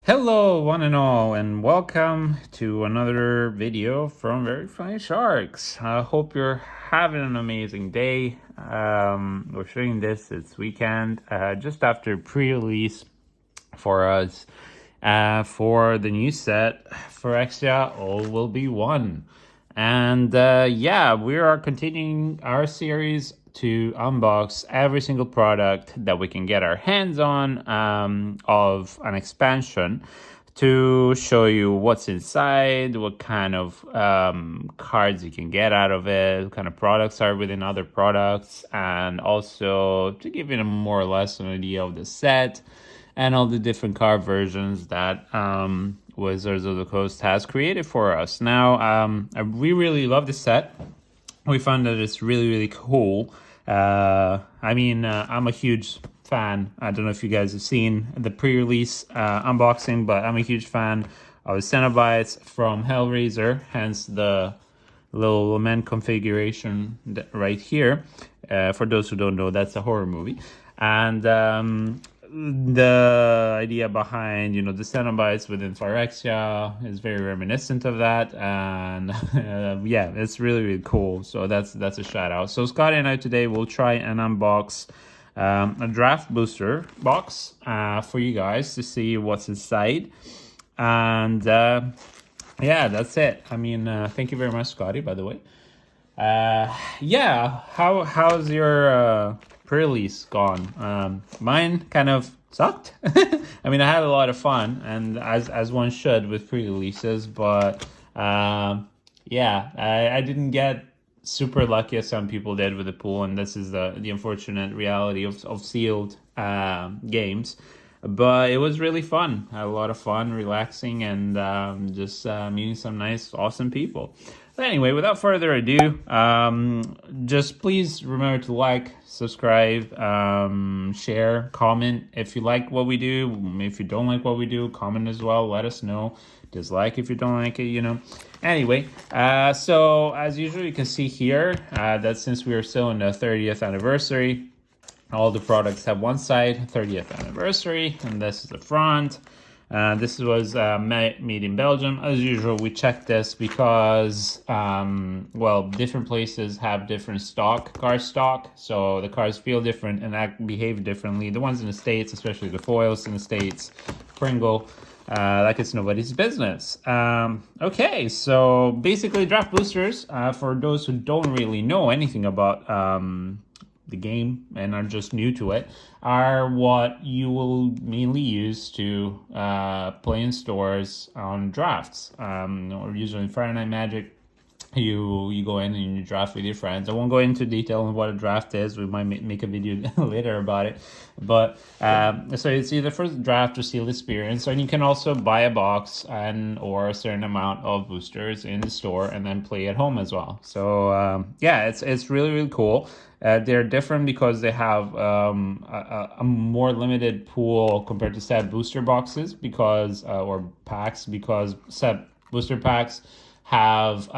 Hello, one and all, and welcome to another video from Very Funny Sharks. I hope you're having an amazing day. We're shooting this weekend, just after pre-release for us for the new set, Phyrexia, All Will Be One. And yeah, we are continuing our series to unbox every single product that we can get our hands on of an expansion to show you what's inside, what kind of cards you can get out of it, what kind of products are within other products, and also to give you more or less an idea of the set and all the different card versions that Wizards of the Coast has created for us. Now, we really love this set. We found that it's really cool. I'm a huge fan. I don't know if you guys have seen the pre-release unboxing, but I'm a huge fan of the Cenobites from Hellraiser, hence the little lament configuration right here. For those who don't know, that's a horror movie. And the idea behind, the Cenobites within Phyrexia is very reminiscent of that, and yeah, it's really cool. So that's a shout out. So Scotty and I today will try and unbox a draft booster box for you guys to see what's inside, and yeah, that's it. Thank you very much, Scotty, by the way. Yeah, how's your pre-release gone? Mine kind of sucked. I had a lot of fun, and as one should with pre-releases, but yeah, I didn't get super lucky as some people did with the pool, and this is the unfortunate reality of sealed games. But it was really fun. I had a lot of fun, relaxing, and just meeting some nice, awesome people. But anyway, without further ado, just please remember to like, subscribe, share, comment if you like what we do. If you don't like what we do, comment as well. Let us know. Dislike if you don't like it, Anyway, so as usual, you can see here that since we are still in the 30th anniversary, all the products have one side, 30th anniversary, and this is the front. This was made in Belgium. As usual, we checked this because, different places have different card stock, so the cards feel different and behave differently. The ones in the States, especially the foils in the States, Pringle, like it's nobody's business. Okay, so basically draft boosters, for those who don't really know anything about the game and are just new to it, are what you will mainly use to play in stores on drafts. Or usually in Friday Night Magic, you go in and you draft with your friends. I won't go into detail on what a draft is. We might make a video later about it. But so it's either for draft or sealed experience, and you can also buy a box or a certain amount of boosters in the store and then play at home as well. So yeah, it's really cool. They're different because they have a more limited pool compared to set booster boxes or packs, because set booster packs have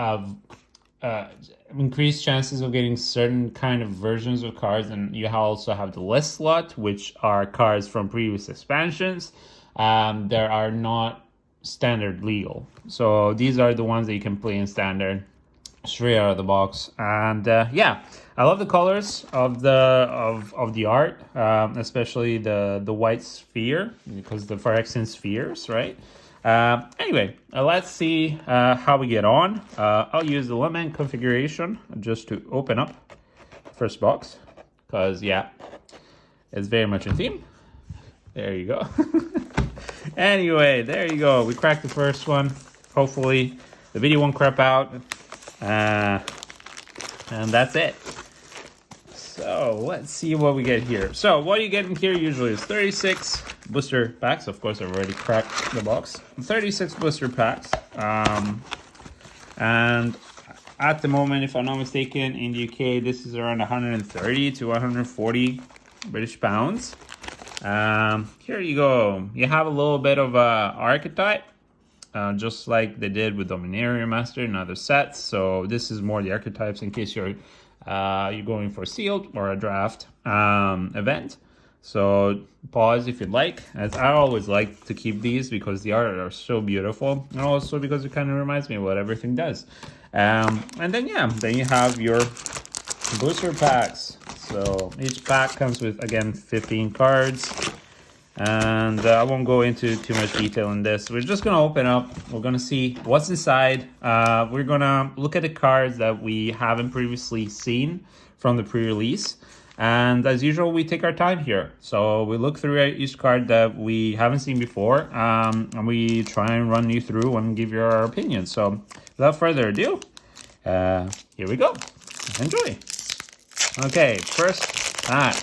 increased chances of getting certain kind of versions of cards, and you also have the list slot, which are cards from previous expansions. There are not standard legal, so these are the ones that you can play in standard straight out of the box. And yeah, I love the colors of the art, especially the white sphere, because the Phyrexian spheres, right? Anyway, let's see how we get on. I'll use the lament configuration just to open up the first box, because yeah, it's very much a theme. There you go. Anyway, there you go. We cracked the first one. Hopefully the video won't crap out. And that's it. So let's see what we get here. So what you get in here usually is 36 booster packs. Of course, I've already cracked the box. 36 booster packs. And at the moment, if I'm not mistaken, in the UK, this is around 130 to 140 British pounds. Here you go. You have a little bit of archetype, just like they did with Dominaria Master and other sets. So this is more the archetypes in case you're going for a sealed or a draft event. So pause if you'd like. As I always like to keep these because the art are so beautiful, and also because it kind of reminds me of what everything does. And then you have your booster packs. So each pack comes with, again, 15 cards. And I won't go into too much detail in this. We're just gonna open up. We're gonna see what's inside. We're gonna look at the cards that we haven't previously seen from the pre-release. And as usual, we take our time here. So we look through each card that we haven't seen before, and we try and run you through and give you our opinion. So without further ado, here we go. Enjoy. Okay, first pack.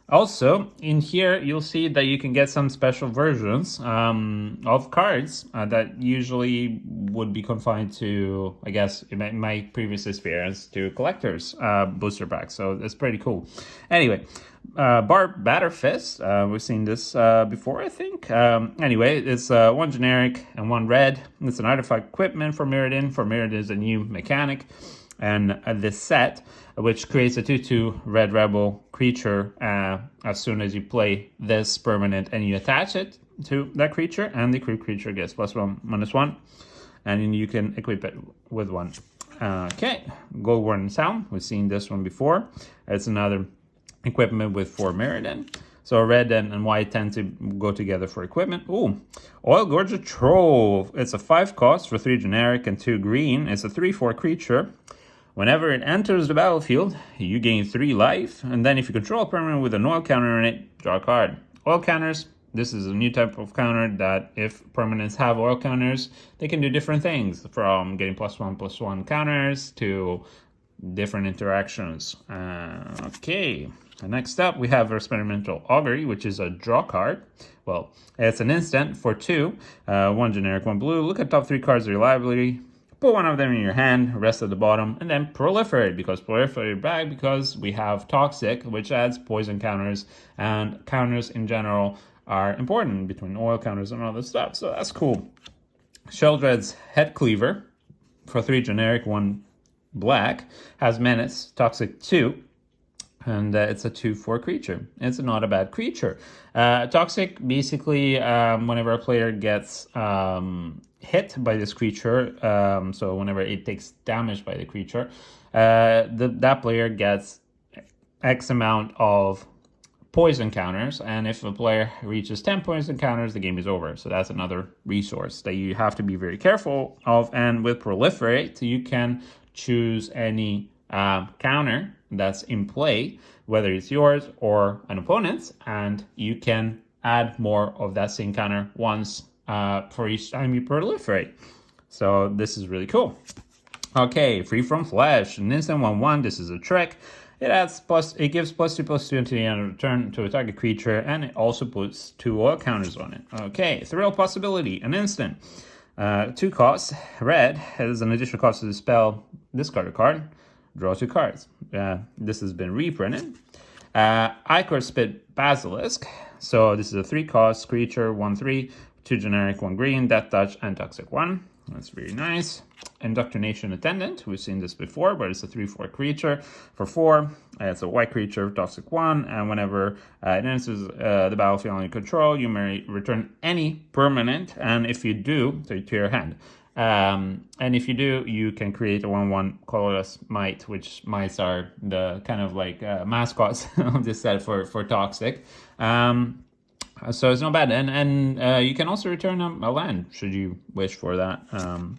Also, in here, you'll see that you can get some special versions of cards that usually would be confined to, I guess, in my previous experience, to collectors booster packs. So it's pretty cool. Anyway, Batter Fist. We've seen this before, I think. Anyway, it's one generic and one red. It's an artifact equipment for Mirrodin. For Mirrodin is a new mechanic. And this set, which creates a 2/2 red rebel creature as soon as you play this permanent and you attach it to that creature, and the creature gets +1/-1, and you can equip it with one. Okay, Gold Warden Sound. We've seen this one before. It's another equipment with 4 Mirrodin. So red and white tend to go together for equipment. Ooh, Oil Gorger Troll. It's a 5 cost for 3 generic and 2 green. It's a 3/4 creature. Whenever it enters the battlefield, you gain 3 life, and then if you control a permanent with an oil counter on it, draw a card. Oil counters, this is a new type of counter that if permanents have oil counters, they can do different things, from getting +1/+1 counters to different interactions. Okay, and next up we have Experimental Augury, which is a draw card. Well, it's an instant for 2, 1 generic, 1 blue. Look at top 3 cards of your library. Put one of them in your hand, rest at the bottom, and then proliferate, because proliferate bag, because we have Toxic, which adds poison counters, and counters in general are important between oil counters and all this stuff, so that's cool. Sheldred's Head Cleaver for 3 generic, 1 black, has Menace, Toxic 2, and it's a 2/4 creature. It's not a bad creature. Toxic, basically, whenever a player gets hit by this creature, so whenever it takes damage by the creature, that player gets X amount of poison counters, and if a player reaches 10 poison counters, the game is over. So that's another resource that you have to be very careful of. And with Proliferate, you can choose any counter that's in play, whether it's yours or an opponent's, and you can add more of that same counter once for each time you proliferate. So this is really cool. Okay, Free From Flesh, an instant 1/1. This is a trick. It gives +2/+2 until the end of the turn to a target creature, and it also puts 2 oil counters on it. Okay, Thrill Possibility, an instant. 2 costs. Red has an additional cost to the spell. Discard a card. Draw 2 cards. This has been reprinted. Ichor Spit Basilisk. So this is a 3 cost creature, 1/3, 2 generic, 1 green, Death Touch, and Toxic 1. That's very nice. Indoctrination Attendant. We've seen this before, but it's a 3/4 creature for 4. It's a white creature, Toxic 1, and whenever it enters the battlefield under control, you may return any permanent, and if you do, so to your hand. And if you do, you can create a 1/1 colorless mite, which mites are the kind of like mascots of this set for Toxic. So it's not bad, and you can also return a land should you wish for that,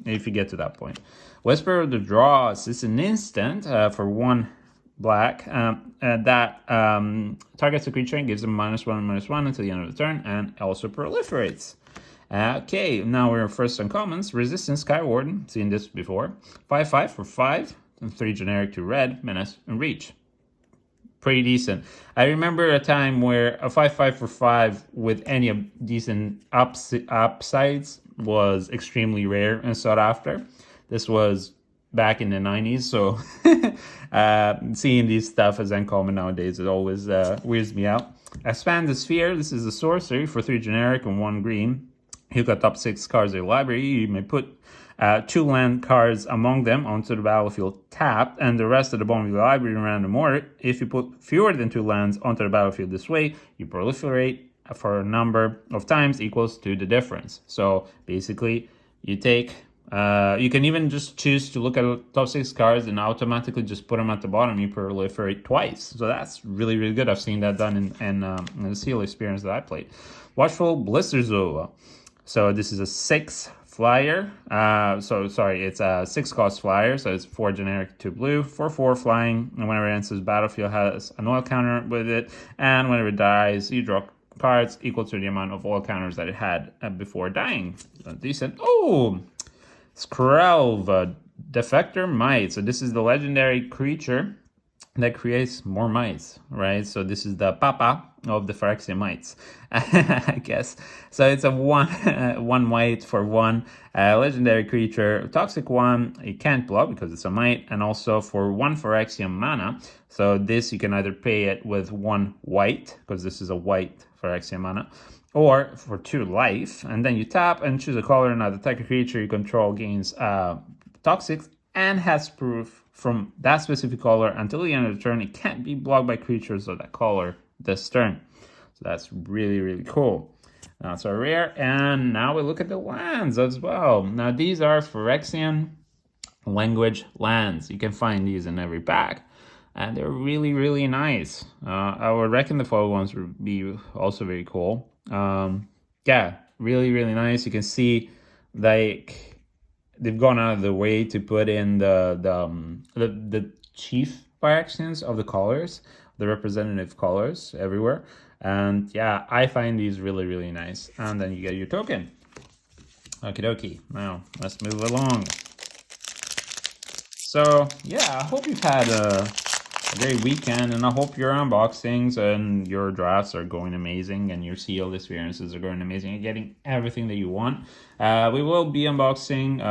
if you get to that point. Whisper of the Draws is an instant for 1 black that targets a creature and gives them -1/-1 until the end of the turn, and also proliferates. Okay, now we're first uncommons. Resistance Skywarden, seen this before. 5/5 for 5, and 3 generic to red, Menace, and Reach. Pretty decent. I remember a time where a 5/5 for 5 with any decent upsides was extremely rare and sought after. This was back in the 90s, so seeing these stuff as uncommon nowadays, it always weirds me out. Expand the Sphere. This is a sorcery for 3 generic and 1 green. You've got top 6 cards of your library. You may put 2 land cards among them onto the battlefield tapped, and the rest at the bottom of your library in random order. If you put fewer than 2 lands onto the battlefield this way, you proliferate for a number of times equals to the difference. So basically, you take, you can even just choose to look at the top 6 cards and automatically just put them at the bottom. You proliferate twice. So that's really, really good. I've seen that done in the Seal experience that I played. Watchful Blisterzova. So this is a 6 flyer. It's a 6 cost flyer. So it's 4 generic, 2 blue, 4 flying. And whenever it enters the battlefield, has an oil counter with it. And whenever it dies, you draw cards equal to the amount of oil counters that it had before dying. Decent. Oh, Skrelv, Defector Mite. So this is the legendary creature that creates more mites, right? So this is the papa of the Phyrexia mites, I guess. So it's a one white for 1 legendary creature, toxic 1. It can't block because it's a mite, and also for 1 Phyrexia mana. So this you can either pay it with 1 white, because this is a white Phyrexia mana, or for 2 life, and then you tap and choose a color. Now the attack creature you control gains toxic and has proof from that specific color until the end of the turn. It can't be blocked by creatures of that color this turn. So that's really, really cool. That's our rare. And now we look at the lands as well. Now these are Phyrexian language lands. You can find these in every pack. And they're really, really nice. I would reckon the foil ones would be also very cool. Yeah, really, really nice. You can see like they've gone out of the way to put in the chief Phyrexians of the colors, the representative colors everywhere. And yeah, I find these really, really nice. And then you get your token. Okie dokie. Now let's move along. So yeah, I hope you've had a great weekend, and I hope your unboxings and your drafts are going amazing, and your sealed experiences are going amazing, and getting everything that you want. We will be unboxing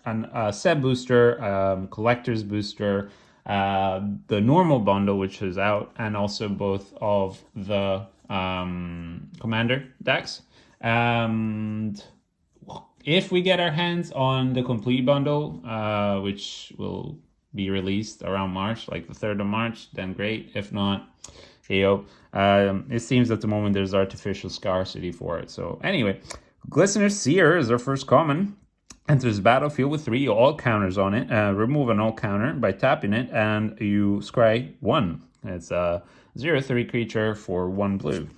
a set booster, collector's booster, the normal bundle, which is out, and also both of the commander decks. And if we get our hands on the complete bundle, which will be released around March, like the 3rd of March, then great. If not, heyo. It seems at the moment there's artificial scarcity for it. So anyway, Glistener Seer is our first common. Enters the battlefield with 3 all counters on it. Remove an all counter by tapping it, and you scry 1. It's a 0/3 creature for 1 blue.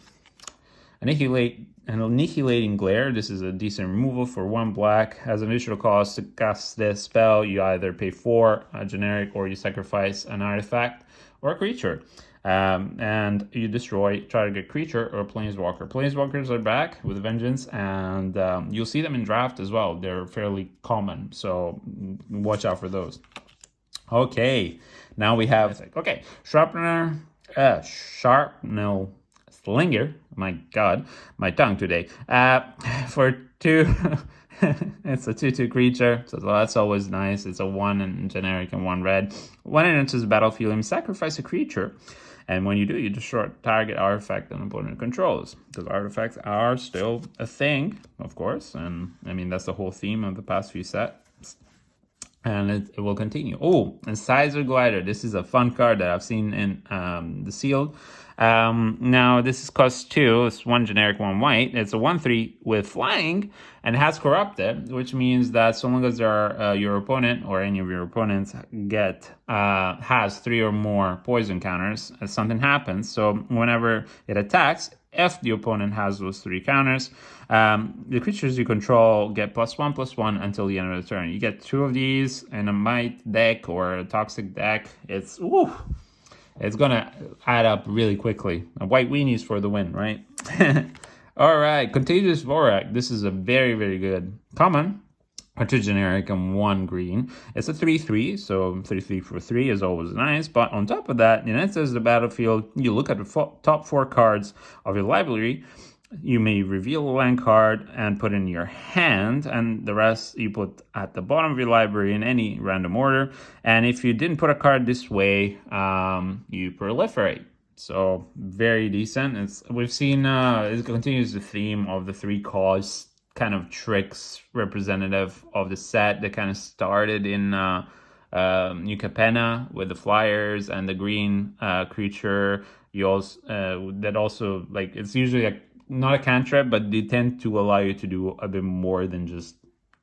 Annihilating Glare. This is a decent removal for 1 black. As an additional cost to cast this spell, you either pay 4 a generic, or you sacrifice an artifact or a creature. And you destroy target creature or planeswalker. Planeswalkers are back with vengeance, and you'll see them in draft as well. They're fairly common, so watch out for those. Okay, now we have Sharpnel Slinger. My God, my tongue today. For 2, it's a 2/2 creature, so that's always nice. It's a 1 in generic and 1 red. When it enters the battlefield, you sacrifice a creature, and when you do, you destroy target artifact an opponent controls. Because artifacts are still a thing, of course, and I mean that's the whole theme of the past few sets. And it will continue. Oh, and Sizer Glider. This is a fun card that I've seen in the sealed. Now this is cost 2. It's 1 generic, 1 white. It's a 1/3 with flying, and has corrupted, which means that so long as your opponent or any of your opponents has 3 or more poison counters, something happens. So whenever it attacks, if the opponent has those 3 counters, the creatures you control get +1/+1 until the end of the turn. You get 2 of these in a mite deck or a toxic deck. It's gonna add up really quickly. White weenies for the win, right? All right, Contagious Vorak. This is a very, very good common. 2 generic and 1 green. It's a 3/3, so 3/3 for 3 is always nice. But on top of that, when it enters the battlefield, you look at the top 4 cards of your library. You may reveal a land card and put in your hand, and the rest you put at the bottom of your library in any random order. And if you didn't put a card this way, you proliferate. So very decent. We've seen it continues the theme of the 3 cost kind of tricks representative of the set that kind of started in New Capenna with the flyers and the green creature. You also that also, like, it's usually like not a cantrip, but they tend to allow you to do a bit more than just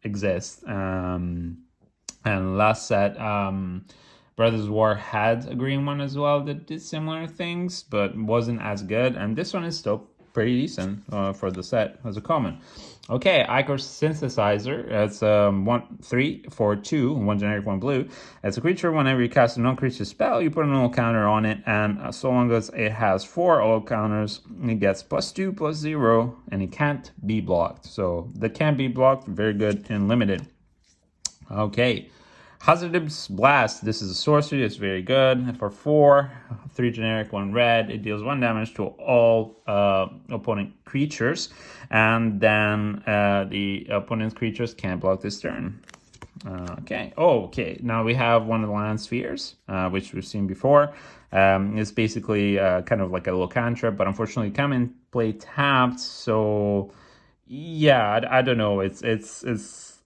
exist. And last set, Brothers War had a green one as well that did similar things, but wasn't as good. And this one is still pretty decent for the set as a common. Okay, Ichor Synthesizer. It's 1/3 for 2, 1 generic, 1 blue. It's a creature. Whenever you cast a non-creature spell, you put an all counter on it, and so long as it has 4 all counters, it gets +2, +0, and it can't be blocked. So that can't be blocked, very good in limited. Okay. Hazardous Blast. This is a sorcery. It's very good. For 4, 3 generic, 1 red. It deals 1 damage to all opponent creatures. And then the opponent's creatures can't block this turn. Okay. Oh, okay. Now we have one of the land spheres, which we've seen before. It's basically kind of like a little cantrip, but unfortunately come and play tapped. So yeah, I don't know. It's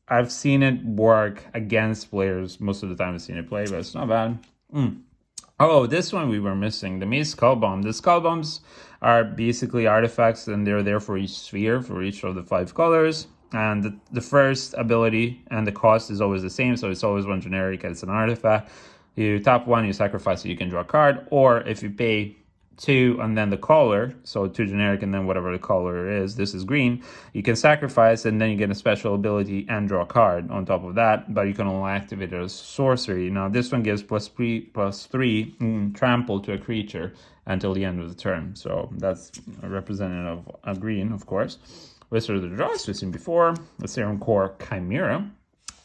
I've seen it work against players most of the time. I've seen it play, but it's not bad. Oh, this one we were missing. The Maze Skull Bomb. The Skull Bombs are basically artifacts, and they're there for each sphere, for each of the 5 colors. And the first ability and the cost is always the same, so it's always 1 generic, and it's an artifact. You tap 1, you sacrifice so you can draw a card, or if you pay 2 and then the color, so 2 generic and then whatever the color is, this is green, you can sacrifice and then you get a special ability and draw a card on top of that, but you can only activate it as sorcery. Now this one gives +3 trample to a creature until the end of the turn, so that's a representative of green, of course. Wizard of the Dross we've seen before. The Serum Core Chimera,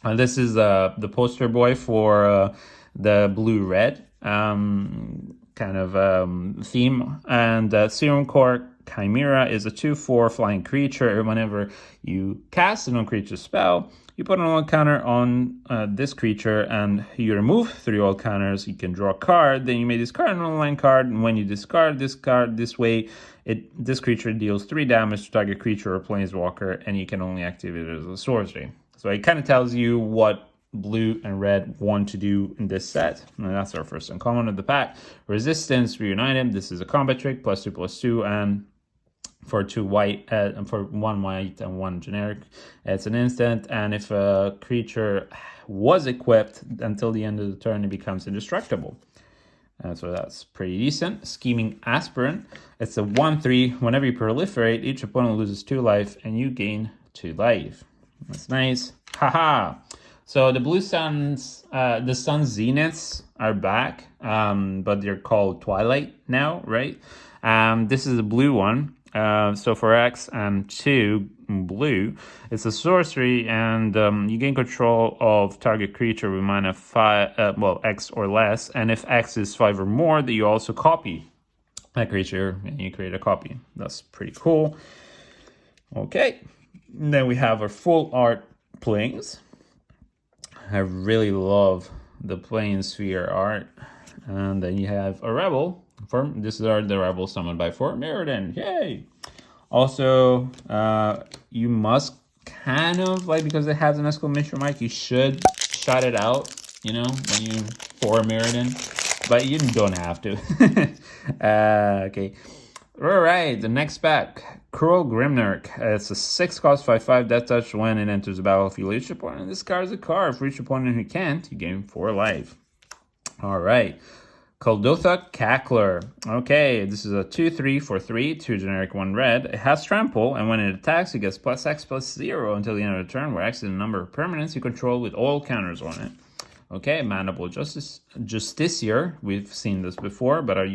and this is the poster boy for the blue-red kind of theme. And Serum Core Chimera is a 2/4 flying creature. Whenever you cast a non-creature spell, you put an all counter on this creature, and you remove 3 all counters. You can draw a card, then you may discard an online card, and when you discard this card this way, this creature deals 3 damage to target creature or planeswalker, and you can only activate it as a sorcery. So it kind of tells you what blue and red want to do in this set, and that's our first uncommon of the pack. Resistance Reunited. This is a combat trick, +2/+2, and for 2 white, and for 1 white and 1 generic, it's an instant. And if a creature was equipped until the end of the turn, it becomes indestructible. So that's pretty decent. Scheming Aspirant. It's a 1/3. Whenever you proliferate, each opponent loses 2 life, and you gain 2 life. That's nice. Haha. So the Blue Suns, the Sun Zeniths are back, but they're called Twilight now, right? This is a blue one. So for X and 2 blue, it's a sorcery, and you gain control of target creature with -5, X or less, and if X is 5 or more, that you also copy that creature and you create a copy. That's pretty cool. Okay, and then we have our full art planes. I really love the plane sphere art. And then you have a rebel. This is the rebel summoned by Fort Mirrodin. Yay! Also, you must kind of, like, because it has an exclamation mark, you should shout it out, you know, when you Fort Mirrodin. But you don't have to. Okay. All right, the next pack. Cruel Grimnark. It's a 6-cost 5/5 death touch. When it enters the battlefield, each opponent discards a card. For each opponent who can't, you gain 4 life. All right. Kuldotha Cackler. Okay, this is a 2/3 for 3, 2 generic, 1 red. It has trample, and when it attacks, it gets +X/+0 until the end of the turn, where X is the number of permanents you control with all counters on it. Okay, Mandible Justiciar. We've seen this before, but I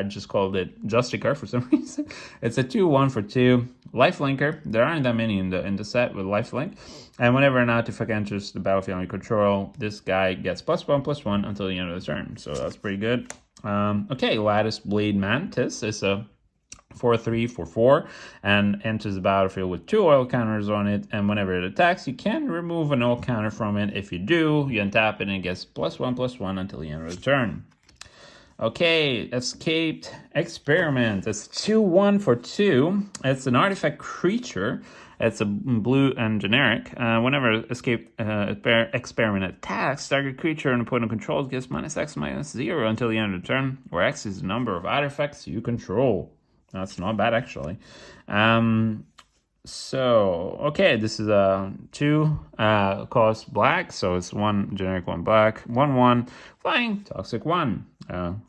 just called it Justicar for some reason. It's a 2/1 for 2 lifelinker. There aren't that many in the set with lifelink. And whenever an artifact enters the battlefield under control, this guy gets +1/+1 until the end of the turn. So that's pretty good. Okay, Lattice Blade Mantis is a 4/3 for 4 and enters the battlefield with 2 oil counters on it, and whenever it attacks, you can remove an oil counter from it. If you do, you untap it and it gets +1/+1 until the end of the turn. Okay, Escaped Experiment. It's 2/1 for 2. It's an artifact creature, It's a blue and generic. Whenever experiment attacks, target creature and opponent controls gets -X/-0 until the end of the turn, where X is the number of artifacts you control. That's not bad, actually. So, okay, this is a 2 cost black, so it's 1 generic, 1 black, 1/1, flying, toxic 1.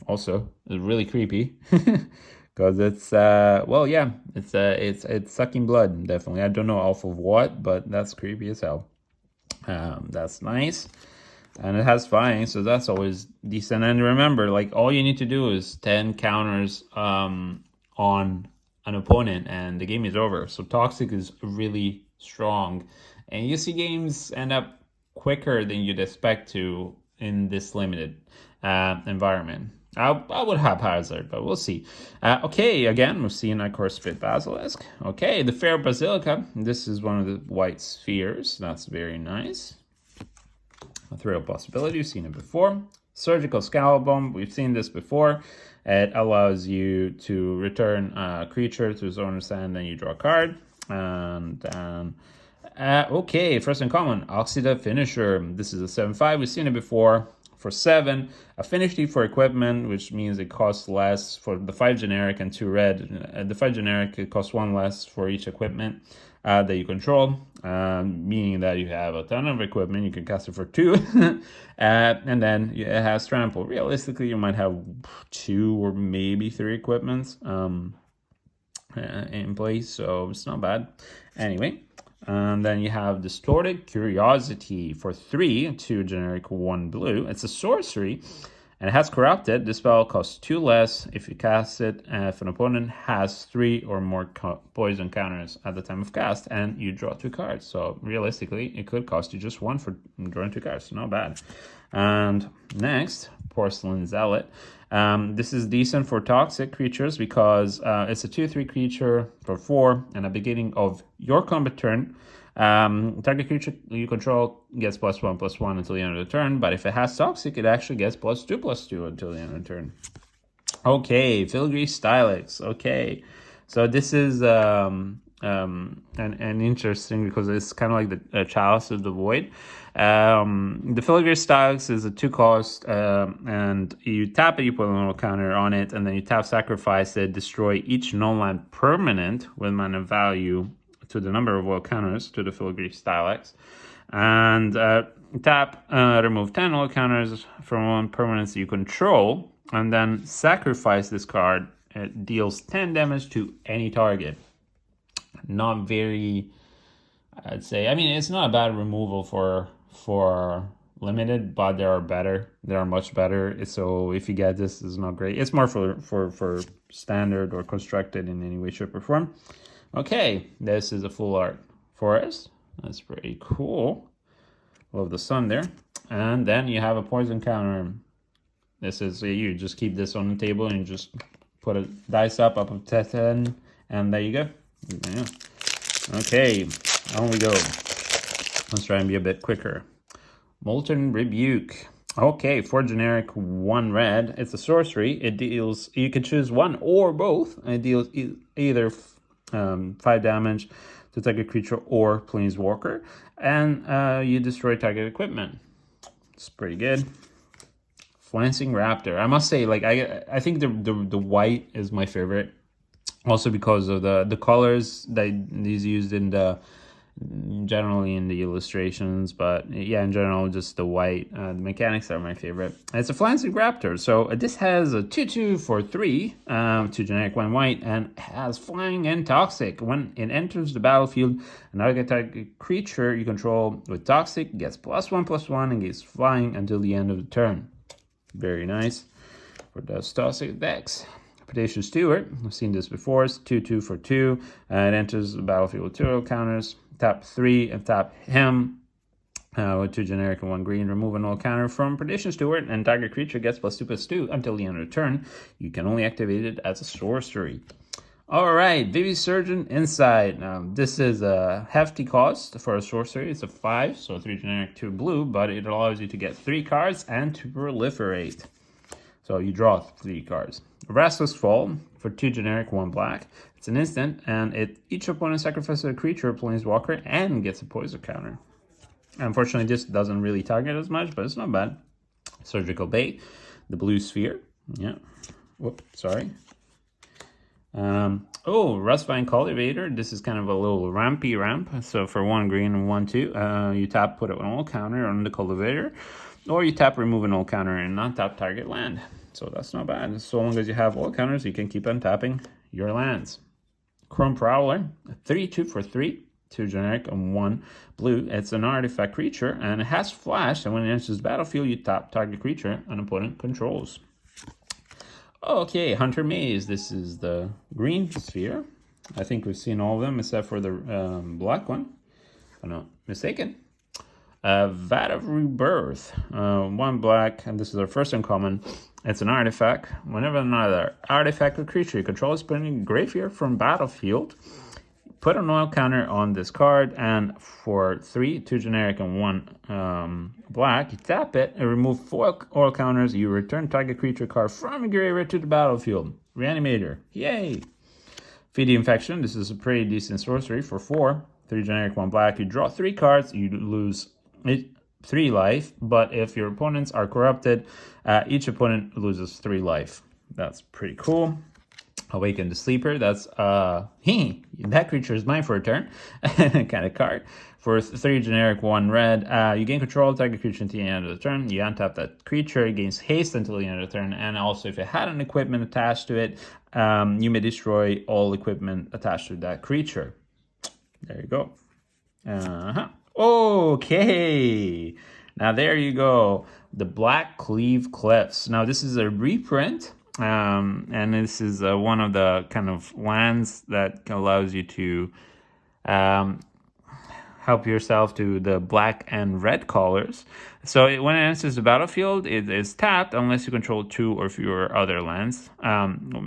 Also, it's really creepy. Because it's well, yeah, it's sucking blood, definitely. I don't know off of what, but that's creepy as hell. That's nice, and it has flying, so that's always decent. And remember, like, all you need to do is 10 counters on an opponent, and the game is over. So toxic is really strong, and you see games end up quicker than you'd expect to in this limited environment. I would haphazard, but we'll see. Okay, again, we've seen Ichor Spit Basilisk. Okay, the Fair Basilica. This is one of the white spheres. That's very nice. A Thrill Possibility, we've seen it before. Surgical Scowl Bomb, we've seen this before. It allows you to return a creature to its owner's hand, then you draw a card. And okay, first uncommon, Oxida Finisher. This is a 7/5, we've seen it before. For 7, affinity for equipment, which means it costs less for the 5 generic and 2 red. The 5 generic, it costs 1 less for each equipment that you control, meaning that you have a ton of equipment. You can cast it for 2, and then it has trample. Realistically, you might have 2 or maybe 3 equipments in place, so it's not bad. Anyway. And then you have Distorted Curiosity for 3, 2 generic, 1 blue. It's a sorcery, and it has Corrupted. This spell costs 2 less if you cast it, if an opponent has 3 or more poison counters at the time of cast, and you draw 2 cards. So realistically, it could cost you just 1 for drawing 2 cards. Not bad. And next, Porcelain Zealot. This is decent for toxic creatures because it's a 2/3 creature for 4, and at the beginning of your combat turn, target creature you control gets +1/+1 until the end of the turn, but if it has toxic, it actually gets +2/+2 until the end of the turn. Okay, Filigree Stylix. Okay, so this is an interesting because it's kind of like the Chalice of the Void. The Filigree Stylix is a 2 cost, and you tap it, you put a little counter on it, and then you tap Sacrifice it, destroy each non-land permanent with mana value to the number of will counters to the Filigree Stylix, and tap, remove 10 will counters from 1 permanents you control, and then sacrifice this card. It deals 10 damage to any target. Not very, I'd say. I mean, it's not a bad removal for limited, but there are better. There are much better. So if you get this, it's not great. It's more for standard or constructed in any way, shape, or form. Okay, this is a full art forest. That's pretty cool. Love the sun there. And then you have a poison counter. This is, you just keep this on the table and you just put a dice up to 10, and there you go. Yeah. Okay, on we go. Let's try and be a bit quicker. Molten Rebuke. Okay, 4 generic, 1 red. It's a sorcery. It deals, you can choose 1 or both. It deals either 5 damage to target creature or planeswalker, and you destroy target equipment. It's pretty good. Flancing Raptor. I must say, like, I think the white is my favorite. Also because of the colors that these used in the generally in the illustrations, but yeah, in general, just the white. The mechanics are my favorite. It's a Flancing Raptor, so this has a 2/2 for 3, 2 generic, 1 white, and has flying and toxic. When it enters the battlefield, an archetype creature you control with toxic gets +1/+1 and gets flying until the end of the turn. Very nice for those toxic decks. Predation Steward, we've seen this before. It's 2/2 for 2. It enters the battlefield with 2 counters. Tap 3 and tap him with 2 generic and 1 green. Remove an all counter from Predation Steward, and target creature gets +2/+2 until the end of the turn. You can only activate it as a sorcery. All right, Vivisurgent Insight. Now, this is a hefty cost for a sorcery. It's a 5, so 3 generic, 2 blue, but it allows you to get 3 cards and to proliferate. So you draw 3 cards. Restless Fall, for 2 generic, 1 black. It's an instant, and each opponent sacrifices a creature, planeswalker, and gets a poison counter. Unfortunately, this doesn't really target as much, but it's not bad. Surgical Bait, the blue sphere. Yeah. Whoop, sorry. Rustvine Cultivator. This is kind of a little rampy ramp. So for 1 green and 1, 2, you tap, put an all counter on the Cultivator, or you tap, remove an all counter and not tap target land. So that's not bad. So long as you have all counters, you can keep on tapping your lands. Chrome Prowler, 3/2 for 3, 2 generic and 1 blue. It's an artifact creature and it has flash. And when it enters the battlefield, you tap target creature an opponent controls. Okay, Hunter Maze. This is the green sphere. I think we've seen all of them except for the black one, if I'm not mistaken. Vat of Rebirth. 1 black, and this is our first uncommon. It's an artifact. Whenever another artifact or creature you control is put in graveyard from battlefield, put an oil counter on this card, and for 3, 2 generic and 1 black, you tap it and remove 4 oil counters. You return target creature card from your graveyard to the battlefield. Reanimator. Yay! Feed the Infection. This is a pretty decent sorcery for 4, 3 generic, 1 black. You draw 3 cards. You lose 3 life, but if your opponents are corrupted, each opponent loses 3 life. That's pretty cool. Awaken the Sleeper. That's that creature is mine for a turn kind of card. For 3 generic, 1 red, you gain control of target creature until the end of the turn. You untap that creature, it gains haste until the end of the turn, and also if it had an equipment attached to it, you may destroy all equipment attached to that creature. There you go. Okay, now there you go. The Black Cleave Cliffs. Now this is a reprint. And this is one of the kind of lands that allows you to help yourself to the black and red colors. So when it enters the battlefield, it is tapped unless you control 2 or fewer other lands.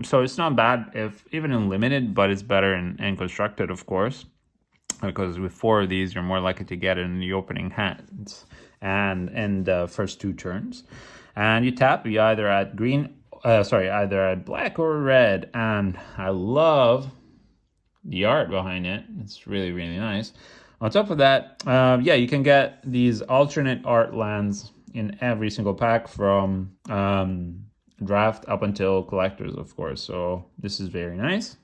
So it's not bad if even in limited, but it's better in constructed, of course, because with 4 of these, you're more likely to get it in the opening hands and in the first 2 turns. And you tap, you either add either add black or red, and I love the art behind it. It's really, really nice. On top of that, you can get these alternate art lands in every single pack from draft up until collectors, of course. So this is very nice.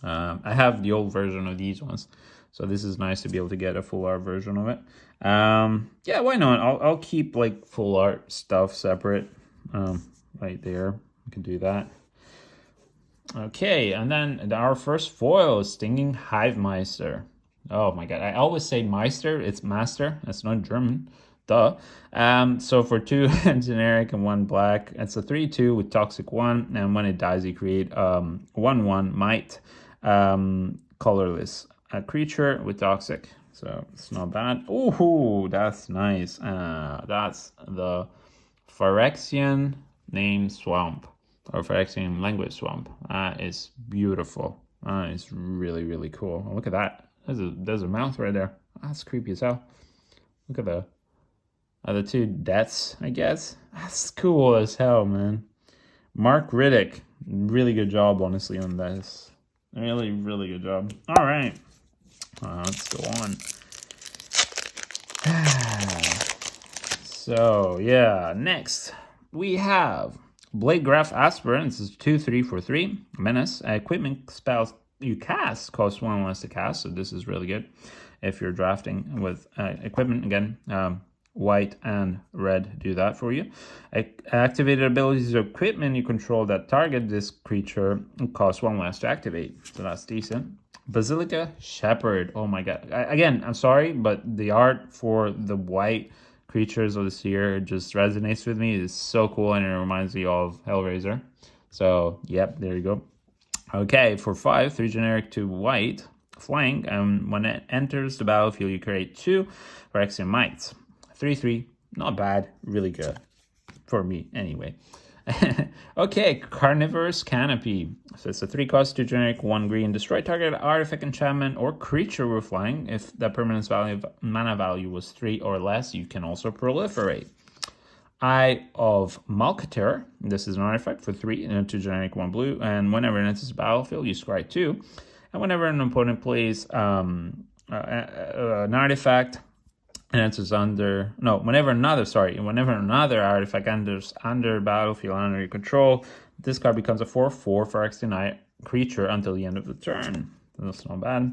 I have the old version of these ones, so this is nice to be able to get a full art version of it. Why not? I'll keep like full art stuff separate. Right there, we can do that. Okay, and then our first foil is Stinging Hivemeister. Oh my god, I always say Meister, it's Master, that's not German, duh. So for 2 generic and 1 black, it's a 3/2 with Toxic 1, and when it dies, you create 1/1 Might, colorless, a creature with Toxic. So it's not bad. Ooh, that's nice. That's the Phyrexian Name Swamp, or Phyrexian Language Swamp. That is beautiful. It's really, really cool. Oh, look at that. There's a mouth right there. That's creepy as hell. Look at the 2 deaths, I guess. That's cool as hell, man. Mark Riddick, really good job, honestly, on this. Really, really good job. All right, let's go on. So yeah, next we have Bladegraph Aspirant. This is 2/3 for 3 menace. Equipment spells you cast cost 1 less to cast, so this is really good if you're drafting with equipment. Again, white and red do that for you. Activated abilities of equipment you control that target this creature cost 1 less to activate, so that's decent. Basilica Shepherd. Oh my god. Again, I'm sorry, but the art for the white creatures of this year just resonates with me. It's so cool, and it reminds me of Hellraiser. So, yep, there you go. Okay, for 5, 3 generic, 2 white, flying, and when it enters the battlefield, you create 2 Phyrexian Mites. 3/3, not bad, really good. For me, anyway. Okay, Carnivorous Canopy. So it's a 3-cost, 2 generic, 1 green. Destroy target artifact, enchantment, or creature with flying. If the permanence value of mana value was 3 or less, you can also proliferate. Eye of Malcater. This is an artifact for 3 and 2 generic, 1 blue. And whenever it enters the battlefield, you scry 2. And whenever an opponent plays an artifact and enters whenever another artifact enters under battlefield under your control, this card becomes a 4/4 Phyrexia and I creature until the end of the turn. That's not bad.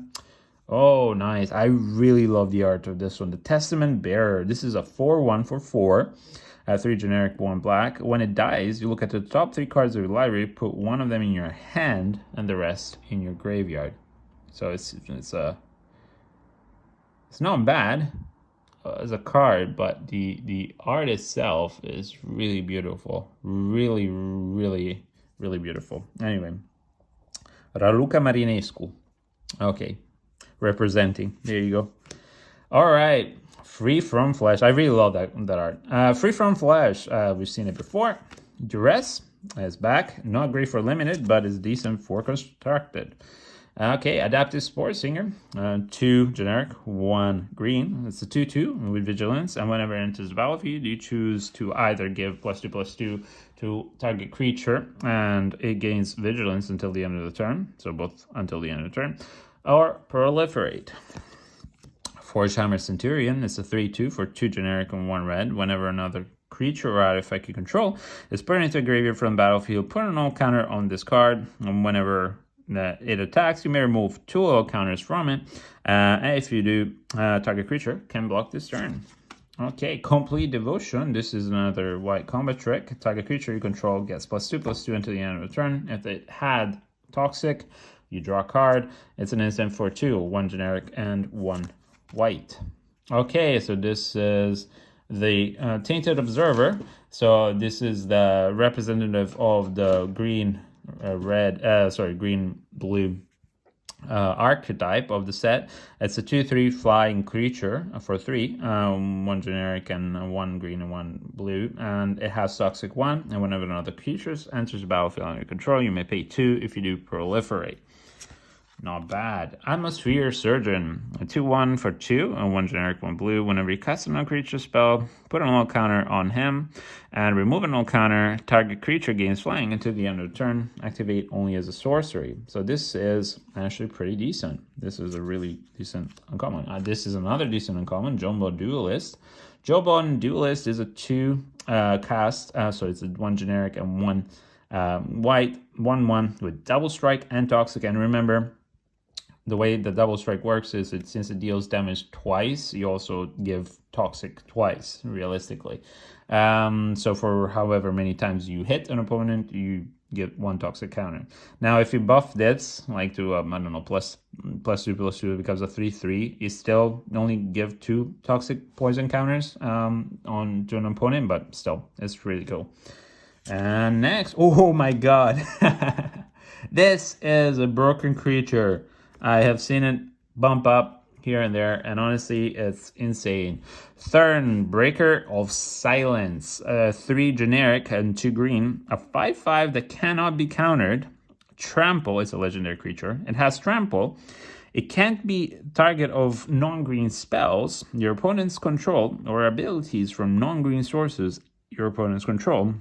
Oh, nice. I really love the art of this one. The Testament Bearer. This is a 4/1 for 4. 3 generic, 1 black. When it dies, you look at the top 3 cards of your library, put one of them in your hand, and the rest in your graveyard. So it's not bad as a card, but the art itself is really beautiful. Really, really, really beautiful. Anyway, Raluca Marinescu. Okay, representing. There you go. All right. Free from Flesh. I really love that art. Free from Flesh. We've seen it before. Duress is back. Not great for limited, but is decent for constructed. Okay, Adaptive Spore Singer. 2 generic, 1 green. It's a 2/2 with Vigilance. And whenever it enters the battlefield, you choose to either give +2/+2 to target creature, and it gains Vigilance until the end of the turn. So both until the end of the turn. Or Proliferate. Forgehammer Centurion. It's a 3/2 for 2 generic and 1 red. Whenever another creature or artifact you control is put into a graveyard from the battlefield, put an all counter on this card. And whenever it attacks, you may remove 2 all counters from it. And if you do, target creature can block this turn. Okay, Complete Devotion. This is another white combat trick. Target creature you control gets +2/+2 until the end of the turn. If it had Toxic, you draw a card. It's an instant for 2, 1 generic and 1 white. Okay, so this is the Tainted Observer. So this is the representative of the green blue archetype of the set. It's a 2/3 flying creature for 3, 1 generic and 1 green and 1 blue, and it has Toxic 1. And whenever another creature enters the battlefield under your control, you may pay 2 if you do Proliferate. Not bad. Atmosphere Surgeon. A 2/1 for 2, and 1 generic, 1 blue. Whenever you cast a non-creature spell, put an all counter on him, and remove an all counter. Target creature gains flying until the end of the turn. Activate only as a sorcery. So this is actually pretty decent. This is a really decent uncommon. This is another decent uncommon, Jumbo Duelist. Jumbo Duelist is a 2 cast, so it's a 1 generic and 1 white, 1/1 with double strike and Toxic. And remember, the way the double strike works is since it deals damage twice, you also give Toxic twice, realistically. So for however many times you hit an opponent, you get 1 Toxic counter. Now, if you buff this, like to, +2/+2, it becomes a 3/3, you still only give 2 Toxic poison counters to an opponent, but still, it's really cool. And next, oh my god, this is a broken creature. I have seen it bump up here and there, and honestly, it's insane. Thurn, Breaker of Silence, 3 generic and 2 green, a 5/5 that cannot be countered. Trample is a legendary creature. It has Trample. It can't be target of non-green spells your opponent's control or abilities from non-green sources your opponent's control.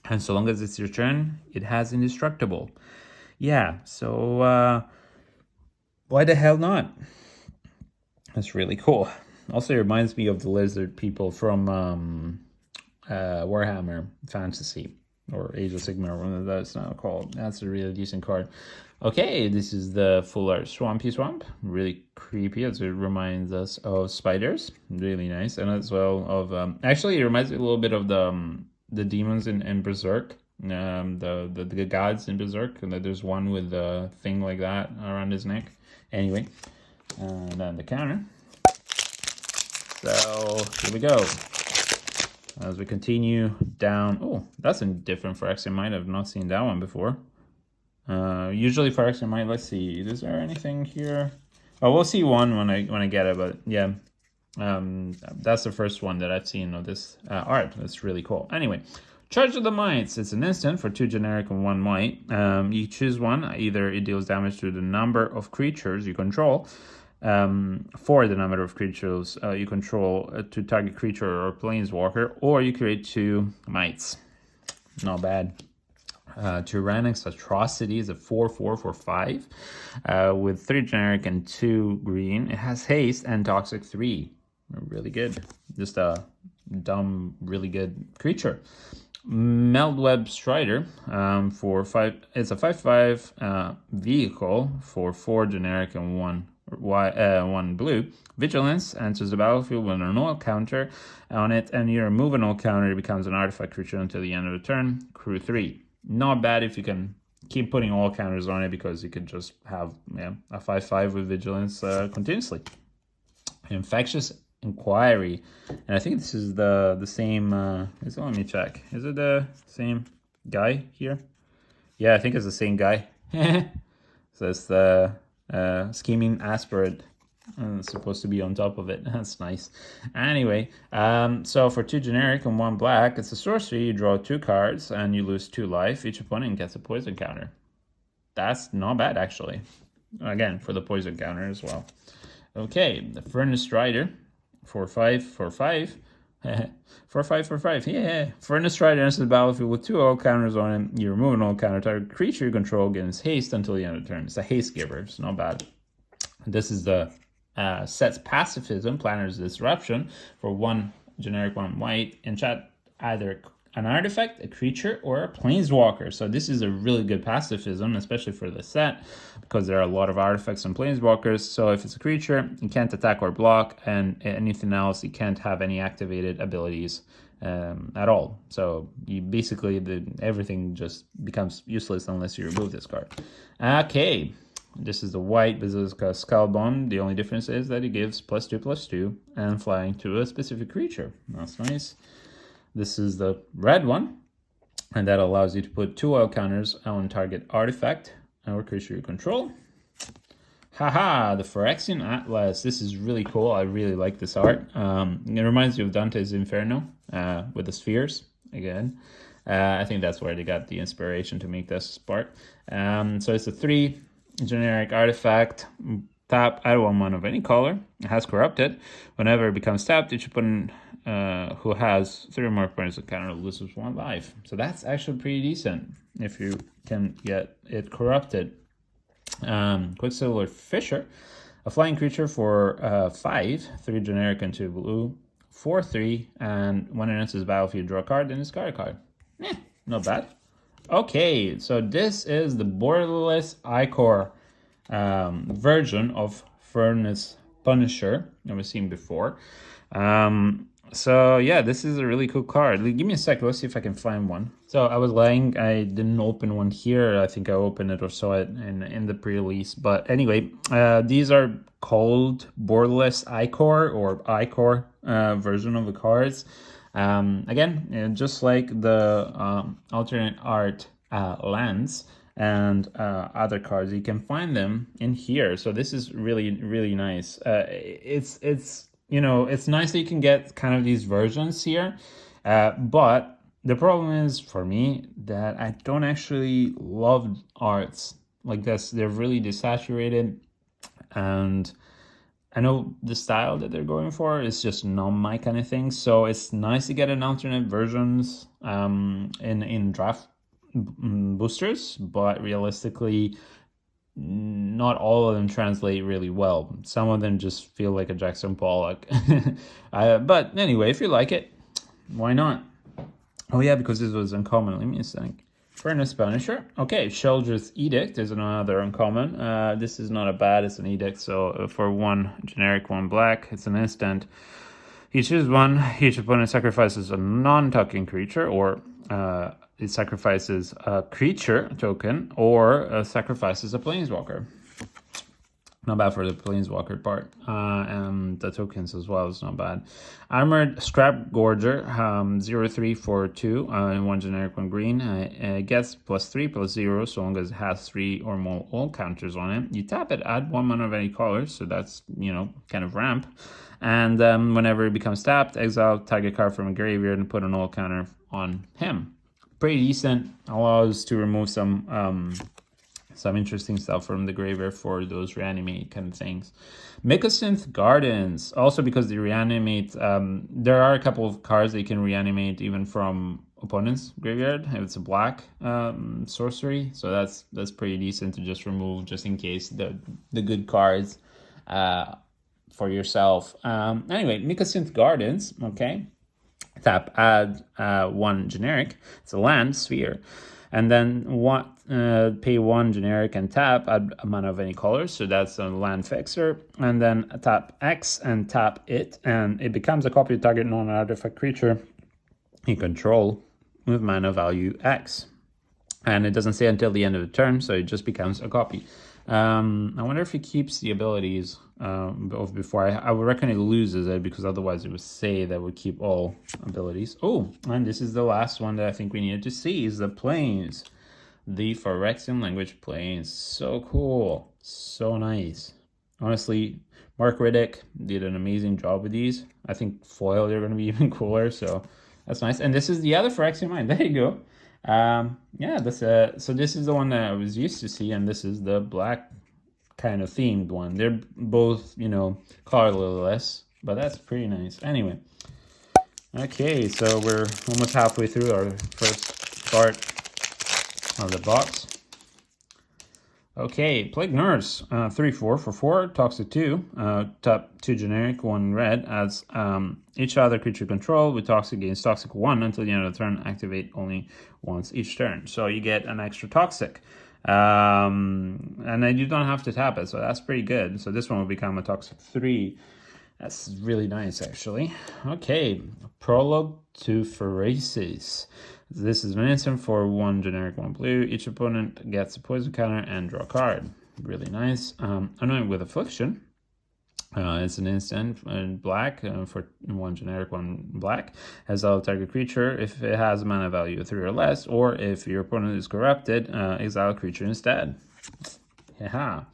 And so long as it's your turn, it has Indestructible. Yeah, so why the hell not? That's really cool. Also, it reminds me of the lizard people from Warhammer Fantasy, or Age of Sigmar, whatever that's now called. That's a really decent card. Okay, this is the full art Swampy Swamp. Really creepy, as it reminds us of spiders. Really nice. And as well of... actually, it reminds me a little bit of the demons in Berserk. The gods in Berserk. And there's one with a thing like that around his neck. Anyway, and then the counter. So here we go. As we continue down. Oh, that's a different Phyrexia Might. I've not seen that one before. Usually Phyrexia Might. Let's see. Is there anything here? Oh, we'll see one when I get it. But yeah, that's the first one that I've seen of this art. That's really cool. Anyway. Charge of the Mites. It's an instant for 2 generic and 1 white. You choose one. Either it deals damage to the number of creatures you control. for the number of creatures you control to target creature or planeswalker, or you create 2 mites. Not bad. Tyrannix Atrocity is a 4/4 for 5 with 3 generic and 2 green. It has haste and toxic 3. Really good. Just a dumb, really good creature. Meldweb Strider for 5. It's a 5/5 vehicle for 4 generic and 1 blue. Vigilance enters the battlefield with an all counter on it, and you remove an all counter. It becomes an artifact creature until the end of the turn. Crew 3. Not bad if you can keep putting all counters on it, because you could just have a 5/5 with Vigilance continuously. Infectious Inquiry, and I think this is the same. Let me check. Is it the same guy here? Yeah, I think it's the same guy. So it's the Scheming Aspirate. It's supposed to be on top of it. That's nice. Anyway, so for 2 generic and 1 black, it's a sorcery. You draw 2 cards and you lose 2 life. Each opponent gets a poison counter. That's not bad, actually. Again, for the poison counter as well. Okay, the Furnace Strider for 5 for 5. 4/5 for 5. Yeah. Furnace Strider enters the battlefield with 2 all counters on him. You remove an all counter target creature you control gains haste until the end of the turn. It's a haste giver. It's not bad. This is the set's pacifism, Planner's Disruption, for 1 generic 1 white. Enchant either an artifact, a creature, or a planeswalker. So this is a really good pacifism, especially for the set, because there are a lot of artifacts and planeswalkers. So if it's a creature, you can't attack or block, and anything else, you can't have any activated abilities at all. So you basically, everything just becomes useless unless you remove this card. Okay. This is the white Basilica Skullbone. The only difference is that it gives +2/+2 and flying to a specific creature. That's nice. This is the red one, and that allows you to put 2 oil counters on target artifact or creature you control. Haha, the Phyrexian Atlas. This is really cool. I really like this art. It reminds you of Dante's Inferno with the spheres again. I think that's where they got the inspiration to make this part. So it's a 3 generic artifact. Tap, add 1/1 of any color. It has corrupted. Whenever it becomes tapped, each opponent who has 3 or more points of counter loses 1 life. So that's actually pretty decent if you can get it corrupted. Quicksilver Fisher, a flying creature for 5, 3 generic and 2 blue, 4/3, and when it enters the battlefield, draw a card and discard a card. Not bad. Okay, so this is the borderless Icor version of Furnace Punisher that we've seen before. So yeah, this is a really cool card. Give me a sec, let's see if I can find one. So I was lying, I didn't open one here. I think I opened it or saw it in the pre-release. But anyway, these are called borderless Icor or Icor version of the cards. Again, just like the alternate art lands and other cards, you can find them in here. So this is really, really nice. It's you know, it's nice that you can get kind of these versions here, but the problem is for me that I don't actually love arts like this. They're really desaturated, and I know the style that they're going for is just not my kind of thing. So it's nice to get an alternate versions in draft boosters, but realistically, not all of them translate really well. Some of them just feel like a Jackson Pollock. But anyway, if you like it, why not? Oh yeah, because this was uncommon. Let me just think. Furnace Punisher. Okay, Sheldreth's Edict is another uncommon. This is not a bad, it's an edict. So for 1 generic, 1 black, it's an instant. You choose 1, each opponent sacrifices a non-talking creature, or it sacrifices a creature token, or sacrifices a planeswalker. Not bad for the planeswalker part. And the tokens as well is not bad. Armored Scrap Gorger, 0/3 for 2, and 1 generic, 1 green. It gets +3/+0 so long as it has 3 or more all counters on it. You tap it, add 1 mana of any color, so that's, you know, kind of ramp. And whenever it becomes tapped, exile target card from a graveyard and put an all counter on him. Pretty decent. Allows to remove some Some interesting stuff from the graveyard for those reanimate kind of things. Mycosynth Gardens, also because they reanimate, there are a couple of cards they can reanimate even from opponent's graveyard if it's a black sorcery, so that's pretty decent to just remove just in case the good cards for yourself. Anyway, Mycosynth Gardens, okay. Tap, add 1 generic. It's a land sphere. And then pay 1 generic and tap, add a mana of any color. So that's a land fixer. And then tap X and tap it. And it becomes a copy of target non-artifact creature you control with mana value X. And it doesn't say until the end of the turn, so it just becomes a copy. I wonder if he keeps the abilities of before. I would reckon it loses it, because otherwise it would say that would keep all abilities. Oh, and this is the last one that I think we needed to see, is the planes. The Phyrexian language planes. So cool. So nice. Honestly, Mark Riddick did an amazing job with these. I think foil, they're going to be even cooler, so that's nice. And this is the other Phyrexian mine. There you go. Yeah, so this is the one that I was used to see, and this is the black kind of themed one. They're both, you know, colorless, but that's pretty nice. Anyway, okay, so we're almost halfway through our first part of the box. Okay, Plague Nurse, 3/4 for 4, toxic 2, tap 2 generic, 1 red, adds each other creature control with toxic gains toxic 1 until the end of the turn, activate only once each turn. So you get an extra toxic. And then you don't have to tap it, so that's pretty good. So this one will become a toxic 3. That's really nice, actually. Okay, Prologue to Phyrexia. This is an instant for 1 generic, 1 blue. Each opponent gets a poison counter and draw a card. Really nice. Annoying with Affliction. It's an instant in black for 1 generic, 1 black. Has all target creature if it has a mana value of 3 or less, or if your opponent is corrupted, exile a creature instead. Yeah.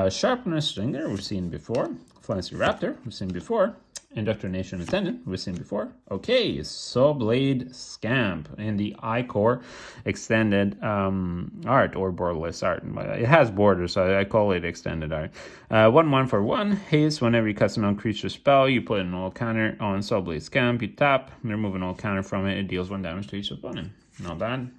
Sharpness Stringer, we've seen before. Fluency Raptor, we've seen before. Indoctrination Attendant, we've seen before. Okay, Sawblade Scamp in the I-Core extended art, or borderless art. It has borders, so I call it extended art. 1/1 for 1. Haste, whenever you cast a non-creature spell, you put an all counter on Sawblade Scamp. You tap, remove an all counter from it. It deals 1 damage to each opponent. Not bad.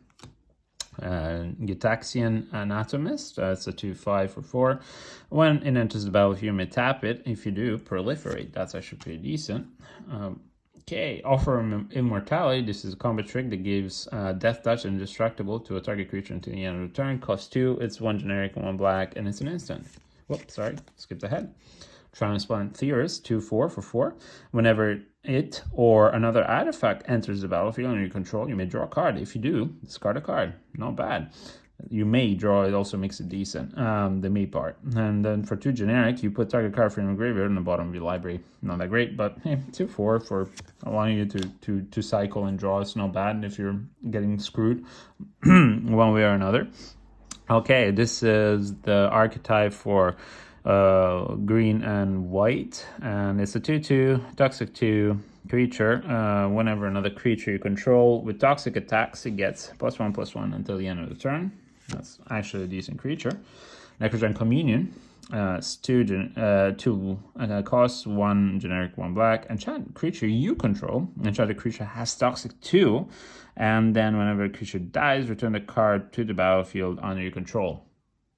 Gitaxian Anatomist, it's a 2/5 for 4. When it enters the battlefield, you may tap it. If you do, proliferate. That's actually pretty decent. Okay, Offer Immortality. This is a combat trick that gives Death Touch indestructible to a target creature until the end of the turn. Cost 2. It's 1 generic and 1 black, and it's an instant. Whoops, sorry, skipped ahead. Transplant Theorist, 2/4 for 4. Whenever it or another artifact enters the battlefield under your control, you may draw a card. If you do, discard a card. Not bad. You may draw, it also makes it decent, the may part. And then for 2 generic, you put target card from your graveyard on the bottom of your library. Not that great, but hey, 2/4 for allowing you to cycle and draw. It's not bad if you're getting screwed one way or another. Okay, this is the archetype for green and white, and it's a 2/2 toxic 2 creature. Whenever another creature you control with toxic attacks, it gets +1/+1 until the end of the turn. That's actually a decent creature. Necrogen Communion, it's 2 costs 1 generic, 1 black. Enchant creature you control. Enchanted creature has toxic 2, and then whenever a creature dies, return the card to the battlefield under your control.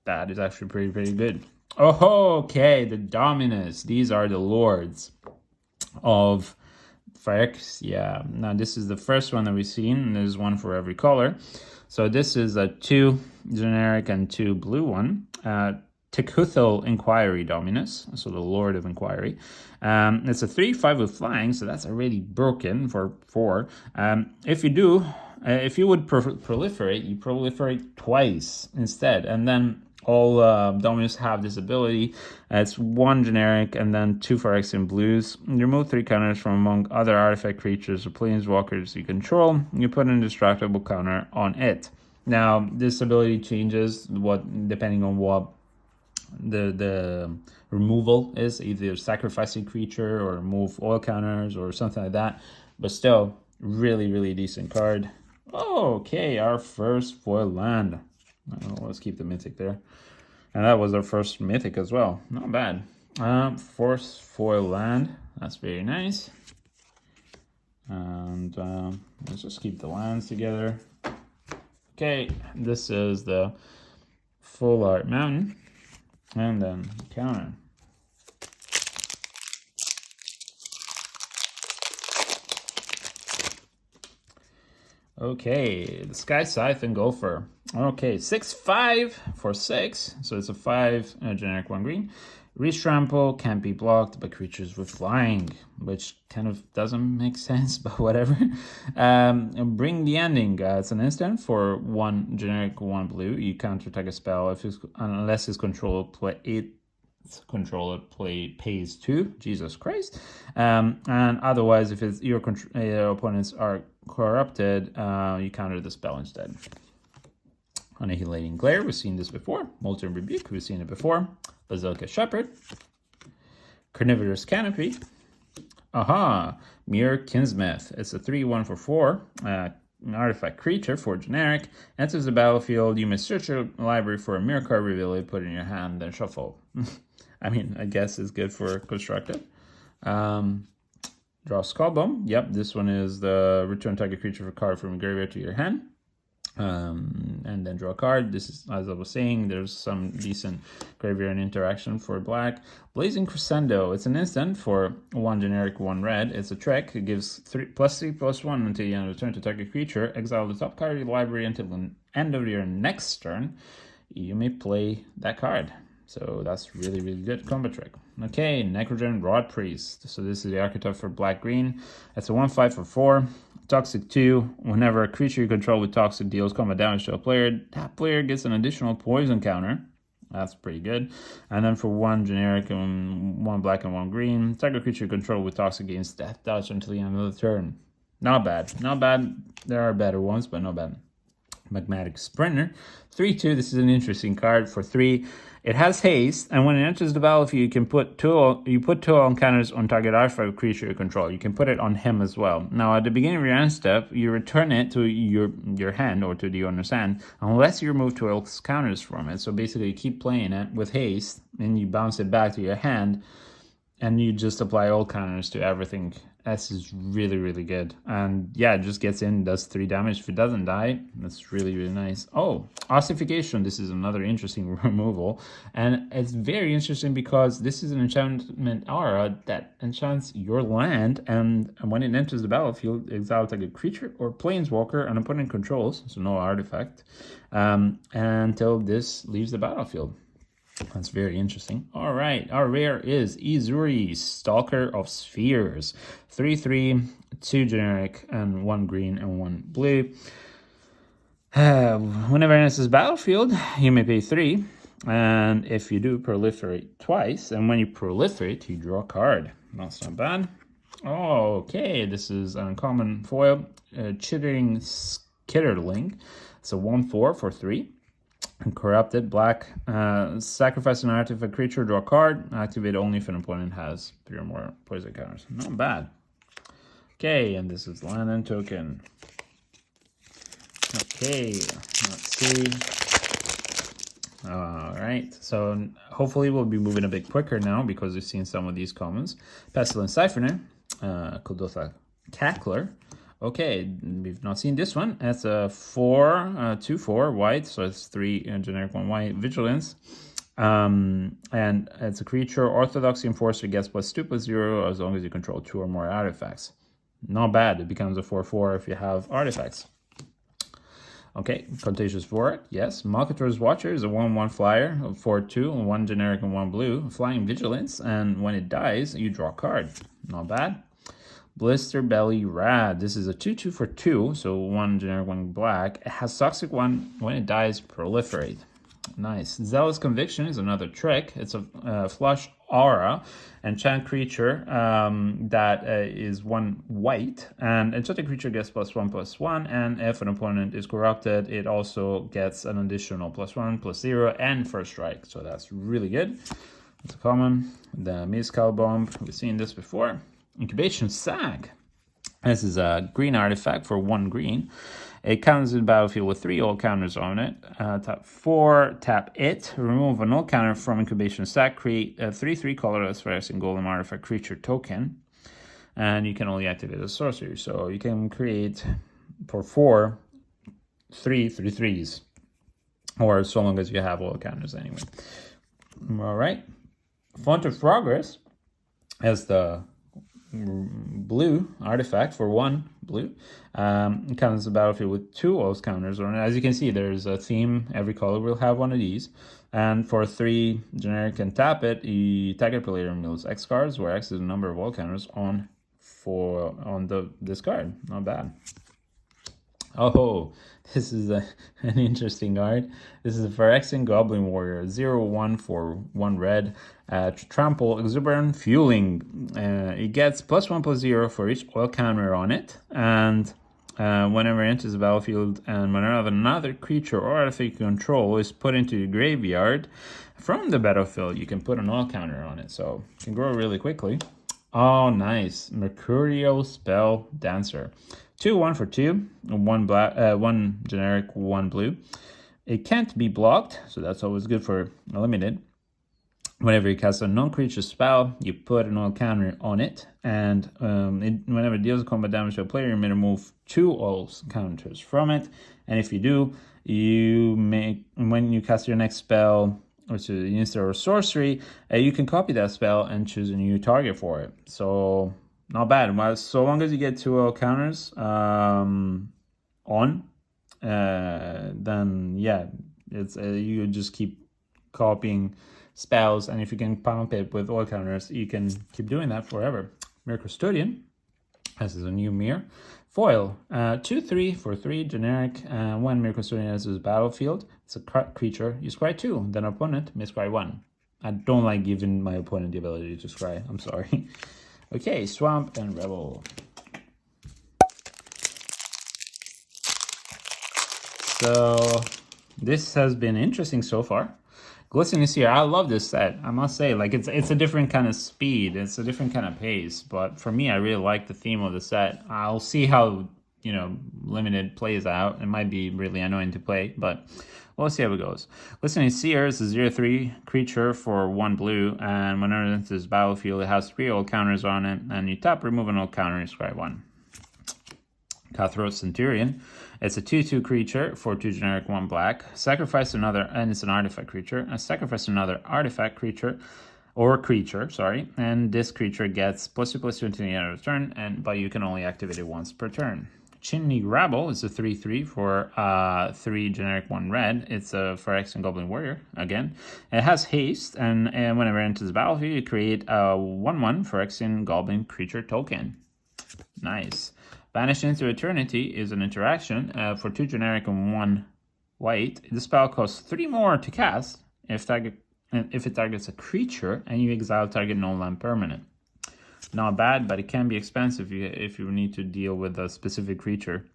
That is actually pretty good. Oh, okay, the Dominus. These are the lords of Phyrexia. Now, this is the first one that we've seen, and there's one for every color. So this is a 2 generic and 2 blue one. Tekuthel Inquiry Dominus, so the Lord of Inquiry. It's a 3/5 with flying, so that's already broken for 4. If you would proliferate, you proliferate twice instead, and then all Dominus have this ability. It's 1 generic and then 2 Phyrexian blues. You remove 3 counters from among other artifact creatures or planeswalkers you control. You put an indestructible counter on it. Now, this ability changes depending on what the removal is, either sacrifice a creature or remove oil counters or something like that. But still, really decent card. Okay, our first foil land. Let's keep the mythic there. And that was our first mythic as well. Not bad. Force foil land. That's very nice. And let's just keep the lands together. Okay, this is the full art mountain. And then counter. Okay, the Sky Scythe and Gopher. Okay, 6/5 for 6. So it's a 5 generic 1 green. Retrample can't be blocked by creatures with flying, which kind of doesn't make sense, but whatever. Bring the Ending. It's an instant for 1 generic 1 blue. You counterattack a spell unless his controller pays 2. Jesus Christ. And otherwise, if your opponents are corrupted, you counter the spell instead. Annihilating Glare, we've seen this before. Molten Rebuke, we've seen it before. Basilica Shepherd. Carnivorous Canopy. Aha! Mirror Kinsmith. It's a 3/1 for 4. An artifact creature for generic. Enters the battlefield. You may search your library for a mirror card, reveal it, put it in your hand, then shuffle. I mean, I guess it's good for constructed. Draw Skullbomb. Yep, this one is the return target creature for card from your graveyard to your hand. And then draw a card. This is, as I was saying, there's some decent graveyard interaction for black. Blazing Crescendo. It's an instant for 1 generic 1 red. It's a trick. It gives +3/+1 until the end of the turn to target creature. Exile the top card of your library until the end of your next turn. You may play that card. So that's really, really good combo trick. Okay, Necrogen Rod Priest. So this is the archetype for black-green. It's a 1/5 for 4. Toxic 2. Whenever a creature you control with Toxic deals combat damage to a player, that player gets an additional poison counter. That's pretty good. And then for 1 generic and 1 black and 1 green, target creature you control with Toxic gains death dodge until the end of the turn. Not bad. Not bad. There are better ones, but not bad. Magmatic Sprinter. 3/2. This is an interesting card for 3. It has haste, and when it enters the battlefield, you can put two encounters on target artifact creature you control. You can put it on him as well. Now, at the beginning of your end step, you return it to your hand or to the owner's hand, unless you remove 2 counters from it. So basically, you keep playing it with haste, and you bounce it back to your hand, and you just apply all counters to everything. This is really, really good. And yeah, it just gets in, does 3 damage. If it doesn't die, that's really, really nice. Oh, Ossification. This is another interesting removal. And it's very interesting because this is an enchantment aura that enchants your land. And when it enters the battlefield, exiles like a creature or planeswalker an opponent controls, so no artifact, until this leaves the battlefield. That's very interesting. All right, our rare is Izuri, Stalker of Spheres. 3/3, 2 generic, and 1 green and 1 blue. Whenever it enters battlefield, you may pay 3. And if you do, proliferate twice. And when you proliferate, you draw a card. That's not bad. Okay, this is an uncommon foil. Chittering Skitterling. It's a 1/4 for 3. And corrupted black. Sacrifice an artifact creature, draw a card. Activate only if an opponent has 3 or more poison counters. Not bad. Okay, and this is land and token. Okay, let's see. All right, so hopefully we'll be moving a bit quicker now because we've seen some of these commons. Pestilence Siphoner, Kodotha Cackler. Okay, we've not seen this one. It's a 2/4 white, so it's 3 generic 1 white. Vigilance, and it's a creature. Orthodoxy Enforcer gets +2/+0 as long as you control 2 or more artifacts. Not bad. It becomes a 4/4 if you have artifacts. Okay, Contagious Vork, yes. Malcator's Watcher is a 1/1 flyer, 4/2, 1 generic and 1 blue. Flying Vigilance, and when it dies, you draw a card. Not bad. Blister Belly Rad. This is a 2/2 for 2, so 1 generic, 1 black. It has Toxic 1. When it dies, proliferate. Nice. Zealous Conviction is another trick. It's a flush aura, enchant creature that is 1 white, and enchanted creature gets +1/+1, and if an opponent is corrupted, it also gets an additional +1/+0 and first strike. So that's really good. It's a common. The Mizcal Bomb. We've seen this before. Incubation Sac. This is a green artifact for 1 green. It comes in the battlefield with 3 all counters on it. Tap 4, tap it, remove an all counter from incubation stack, create a 3/3 colorless Phyrexia Golem artifact creature token, and you can only activate a sorcery. So you can create for 4 3/3s, or so long as you have all counters anyway. All right, Font of Progress as the blue artifact for 1 blue. It comes to the battlefield with 2 all counters on it. As you can see, there's a theme. Every color will have one of these. And for 3 generic and tap it, you target player removes X cards, where X is the number of all counters on this card. Not bad. Oh, this is an interesting card. This is a Phyrexian Goblin Warrior, 0/1 for 1 red. Trample, Exuberant Fueling. It gets +1/+0 for each oil counter on it. And whenever it enters the battlefield and whenever another creature or artifact you control is put into the graveyard from the battlefield, you can put an oil counter on it. So it can grow really quickly. Oh, nice. Mercurial Spell Dancer. 2/1 for 2, 1 black, 1 generic, 1 blue. It can't be blocked, so that's always good for a limited. Whenever you cast a non-creature spell, you put an all counter on it, and whenever it deals combat damage to a player, you may remove 2 all counters from it. And if you do, when you cast your next spell, which is an instant or sorcery, you can copy that spell and choose a new target for it. So not bad. Well, so long as you get 2 all counters then yeah, it's you just keep copying spells, and if you can pump it with all counters, you can keep doing that forever. Mirror Custodian. This is a new mirror. Foil, 2/3 for 3 generic. When Mirror Custodian enters the battlefield, it's a creature. You scry 2, then opponent may scry 1. I don't like giving my opponent the ability to scry. I'm sorry. Okay, Swamp and Rebel. So this has been interesting so far. Glistening Seer, I love this set. I must say, like it's a different kind of speed. It's a different kind of pace. But for me, I really like the theme of the set. I'll see how limited plays out. It might be really annoying to play, but we'll see how it goes. Glistening Seer is a 0/3 creature for 1 blue, and whenever it enters the battlefield, it has 3 all counters on it, and you tap, remove an all counter, and scry 1. Cutthroat Centurion. It's a 2/2 creature for 2 generic, 1 black. Sacrifice another, and it's an artifact creature. Sacrifice another artifact creature, sorry, and this creature gets +2/+2 until the end of the turn, but you can only activate it once per turn. Chimney Rabble is a 3/3 for 3 generic, 1 red. It's a Phyrexian Goblin Warrior again. It has haste, and whenever it enters the battlefield, you create a 1/1 Phyrexian Goblin creature token. Nice. Vanish into Eternity is an interaction for 2 generic and 1 white. The spell costs 3 more to cast if it targets a creature, and you exile target non-land permanent. Not bad, but it can be expensive if you need to deal with a specific creature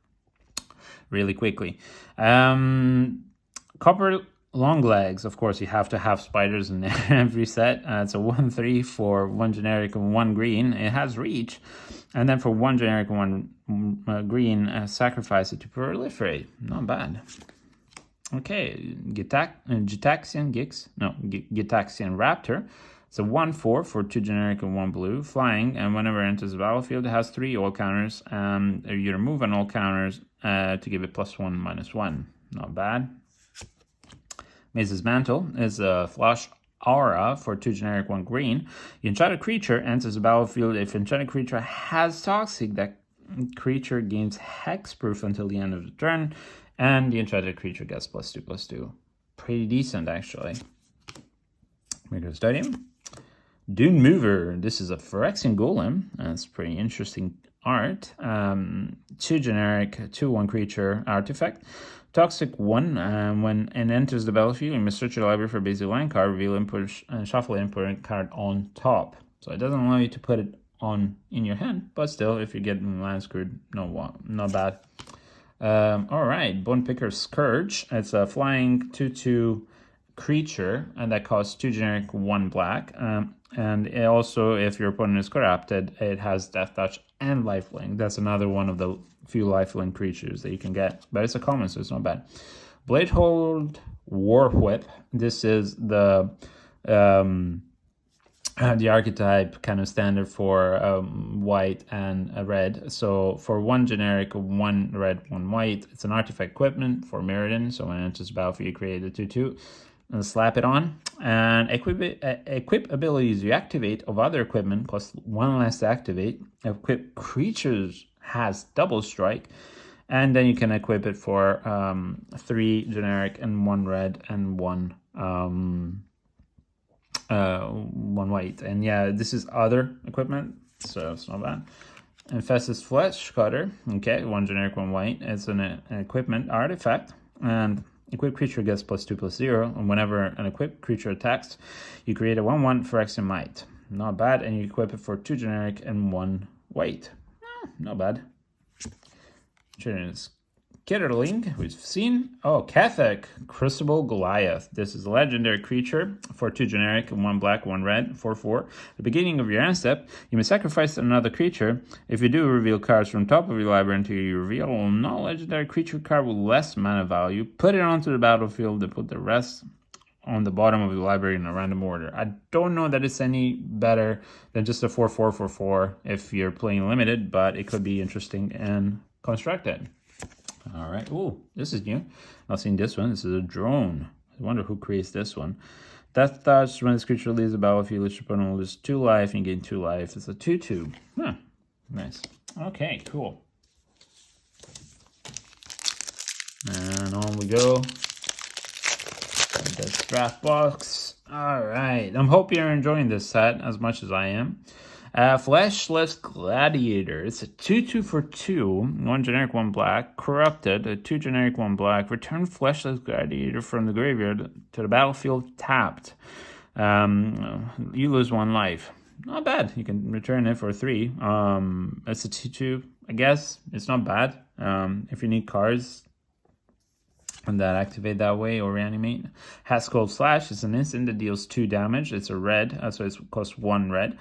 really quickly. Copper Longlegs, of course, you have to have spiders in every set. It's a 1/3 for 1 generic and 1 green. It has reach. And then for 1 generic and 1 green, sacrifice it to proliferate. Not bad. Okay, Gitaxian Raptor. It's a 1/4 for 2 generic and 1 blue, flying, and whenever it enters the battlefield, it has 3 all counters. You remove an all counters to give it +1/-1. Not bad. Maze's Mantle is a flash aura for 2 generic, 1 green. The enchanted creature enters the battlefield. If enchanted creature has toxic, that creature gains hexproof until the end of the turn, and the enchanted creature gets +2/+2. Pretty decent, actually. Mirror Stadium. Dune Mover. This is a Phyrexian Golem. That's pretty interesting art. 2 generic, 2/1 creature artifact. Toxic 1, when it enters the battlefield, you may search your library for a basic land card, reveal input, and shuffle an important card on top. So it doesn't allow you to put it in your hand, but still, if you get land screwed, not bad. All right, Bone Picker Scourge. It's a flying 2/2 creature, and that costs 2 generic, 1 black. And it also, if your opponent is corrupted, it has Death Touch and lifelink. That's another one of the few lifelink creatures that you can get, but it's a common, so it's not bad. Bladehold War Whip. This is the archetype kind of standard for white and red. So for one generic, one red, one white, it's an artifact equipment for Mirrodin. So when it enters the battlefield, you create a 2/2 and slap it on. And equip abilities you activate of other equipment cost 1 less to activate. Equip creatures has double strike. And then you can equip it for 3 generic and 1 red and 1 white. And yeah, this is other equipment, so it's not bad. Infested Flesh Cutter. Okay, 1 generic, 1 white. It's an equipment artifact, and equipped creature gets +2/+0. And whenever an equipped creature attacks, you create a 1/1 Phyrexia Might. Not bad, and you equip it for 2 generic and 1 white. Not bad. Kitterling, we've seen. Oh, Catholic Crucible Goliath. This is a legendary creature for 2 generic and 1 black, 1 red, 4/4. At the beginning of your end step, you may sacrifice another creature. If you do, reveal cards from top of your library until you reveal a non-legendary creature card with less mana value. Put it onto the battlefield and put the rest on the bottom of your library in a random order. I don't know that it's any better than just a 4/4/4 if you're playing limited, but it could be interesting and constructed. All right. Oh, this is new. I've seen this one. This is a drone. I wonder who creates this one. Death touch. When this creature leaves the battlefield, each opponent will lose 2 life and gain 2 life. It's a 2/2. Huh. Nice. Okay, cool. And on we go. That's draft box. All right. I hope you're enjoying this set as much as I am. Fleshless Gladiator. It's a 2/2 for 2. 1 generic, 1 black. Corrupted. A 2 generic, 1 black. Return Fleshless Gladiator from the graveyard to the battlefield tapped. You lose 1 life. Not bad. You can return it for 3. It's a 2/2. I guess it's not bad. If you need cards and that activate that way or reanimate. Haskell Slash is an instant that deals 2 damage. It's a red, so it costs 1 red.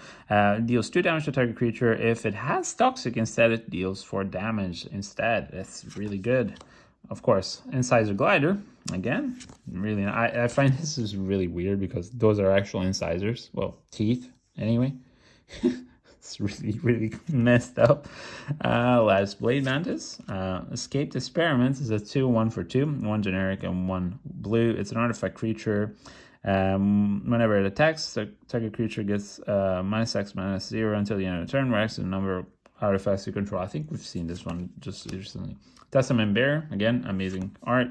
Deals 2 damage to target creature. If it has Toxic instead, it deals 4 damage instead. That's really good. Of course, Incisor Glider, again, really, I find this is really weird because those are actual incisors. Well, teeth, anyway. It's really, really messed up. Last Blade Mantis. Escaped Experiments is a 2/1 for 2. 1 generic and 1 blue. It's an artifact creature. Whenever it attacks, the target creature gets -X/-0 until the end of the turn, where X is the number of artifacts you control. I think we've seen this one just recently. Testament Bear. Again, amazing art.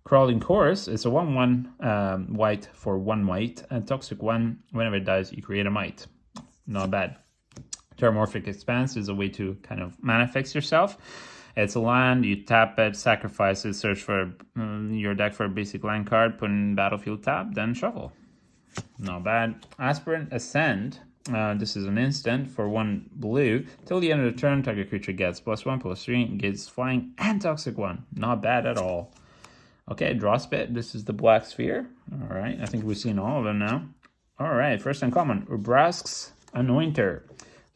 Crawling Chorus. It's a 1/1 white for 1 white. And Toxic 1. Whenever it dies, you create a might. Not bad. Terramorphic Expanse is a way to kind of mana fix yourself. It's a land, you tap it, sacrifice it, search for your deck for a basic land card, put in battlefield tab, then shuffle. Not bad. Aspirant Ascend. This is an instant for 1 blue. Till the end of the turn, target creature gets +1/+3, gets flying and Toxic 1. Not bad at all. Okay, Draw Spit. This is the Black Sphere. All right, I think we've seen all of them now. All right, first uncommon, Ubrask's Anointer.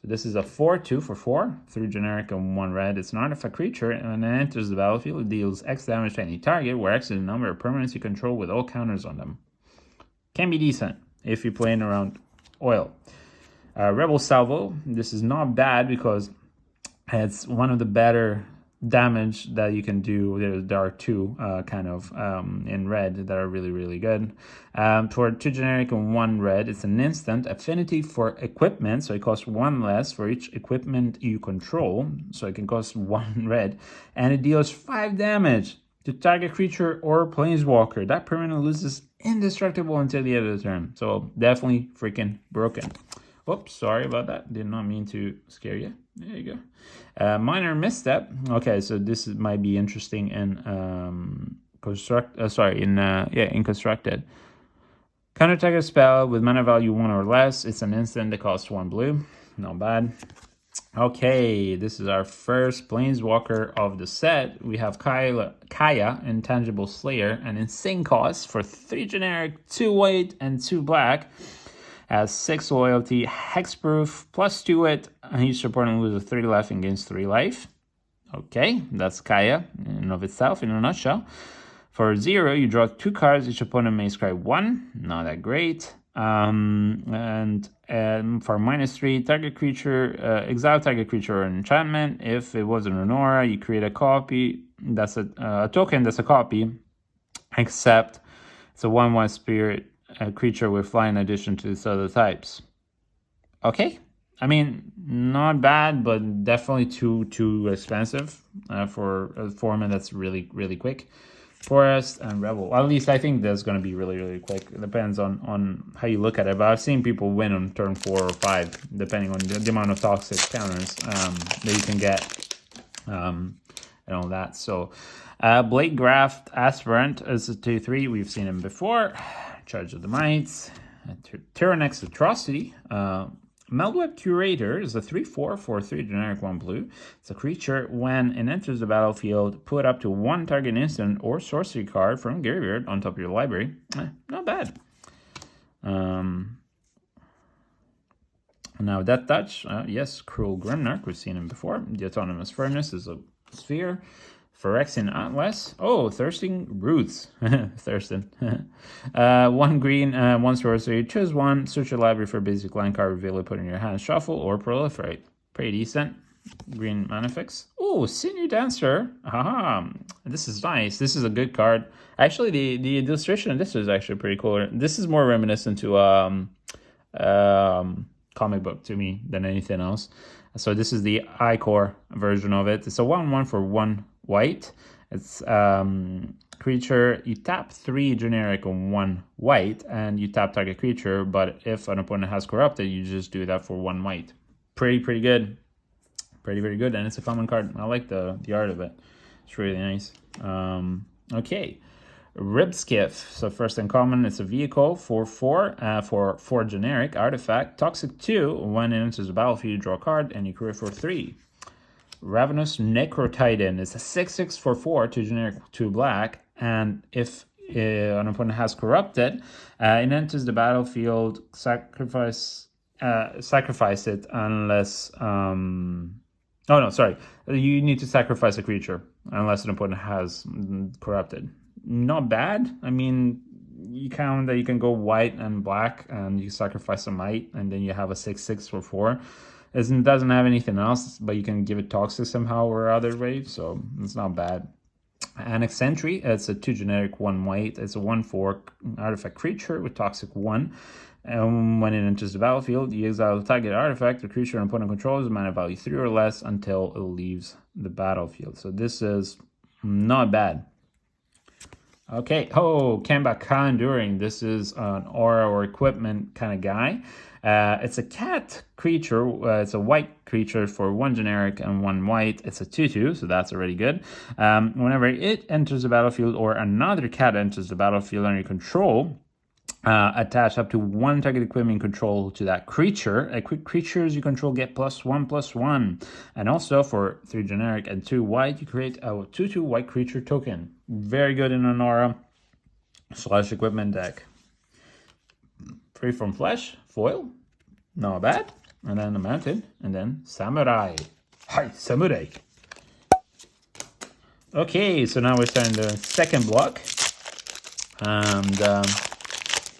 So this is a 4/2 for 4, 3 generic and 1 red. It's an artifact creature, and when it enters the battlefield, it deals X damage to any target, where X is the number of permanents you control with all counters on them. Can be decent if you're playing around oil. Rebel Salvo. This is not bad because it's one of the better damage that you can do. There are 2 in red that are really, really good. For 2 generic and 1 red, it's an instant affinity for equipment, so it costs 1 less for each equipment you control, so it can cost 1 red, and it deals 5 damage to target creature or planeswalker. That permanent loses indestructible until the end of the turn, so definitely freaking broken. Oops, sorry about that. Did not mean to scare you. There you go. Minor Misstep. Okay, so this might be interesting in Constructed. Counter target spell with mana value 1 or less. It's an instant that costs 1 blue. Not bad. Okay, this is our first Planeswalker of the set. We have Kaya, Intangible Slayer, an insane cost for 3 generic, 2 white, and 2 black. Has 6 loyalty, hexproof, +2 it, Each opponent loses 3 life and gains 3 life. Okay, that's Kaya in and of itself in a nutshell. For 0, you draw 2 cards. Each opponent may scry 1. Not that great. And for -3, target creature, exile target creature or enchantment. If it wasn't an aura, you create a copy. That's a token that's a copy, except it's a 1/1 spirit creature with flying in addition to its other types. Okay, I mean, not bad, but definitely too expensive for a format that's really quick. Forest and Rebel. At least I think that's going to be really quick. It depends on how you look at it. But I've seen people win on turn 4 or 5, depending on the amount of toxic counters that you can get and all that. So Blade Graft Aspirant is a 2/3. We've seen him before. Charge of the Mites. Tyrannex Atrocity. Meldweb Curator is a 3/4 for 3 generic 1 blue. It's a creature. When it enters the battlefield, put up to 1 target instant or sorcery card from graveyard on top of your library. Not bad. Now Death Touch, yes, Cruel Grimnark, we've seen him before. The Autonomous Furnace is a sphere. Phyrexian Atlas. Oh, Thirsting Roots. Thurston. 1 green, 1 sorcery. Choose 1. Search your library for a basic land card. Reveal it, put it in your hand. Shuffle or proliferate. Pretty decent. Green Manifix. Oh, Sinew Dancer. Aha. This is nice. This is a good card. Actually, the illustration of this is actually pretty cool. This is more reminiscent to comic book to me than anything else. So this is the I-Core version of it. It's a 1/1 for 1 white. It's creature, you tap 3 generic on 1 white and you tap target creature, but if an opponent has corrupted, you just do that for 1 white. Pretty good. Very good, and it's a common card. I like the art of it. It's really nice. Okay. Ribskiff. So first in common, it's a vehicle for 4 generic artifact. Toxic 2, when it enters the battlefield, you draw a card and you create for 3. Ravenous Necrotitan is a 6/6 for 4, 2 generic, 2 black, and if an opponent has corrupted, it enters the battlefield, sacrifice it unless you need to sacrifice a creature unless an opponent has corrupted. Not bad. I mean, you count that you can go white and black and you sacrifice a Might and then you have a 6/6 for 4. It doesn't have anything else, but you can give it toxic somehow or other way, so it's not bad. Annex Sentry, it's a 2 generic 1 white. It's a 1/4 artifact creature with toxic 1. And when it enters the battlefield, you exile the target artifact, the creature an opponent controls, mana value 3 or less until it leaves the battlefield. So this is not bad. Okay, Kemba Conjuring. This is an aura or equipment kind of guy. It's a cat creature. It's a white creature for 1 generic and 1 white. It's a 2/2, so that's already good. Whenever it enters the battlefield or another cat enters the battlefield under your control, attach up to 1 target equipment control to that creature. Creatures you control get +1/+1. And also for 3 generic and 2 white, you create a 2/2 white creature token. Very good in an aura / equipment deck. Free from Flesh, foil, not bad. And then a mountain, and then Samurai. Hi, Samurai. Okay, so now we're starting the second block. And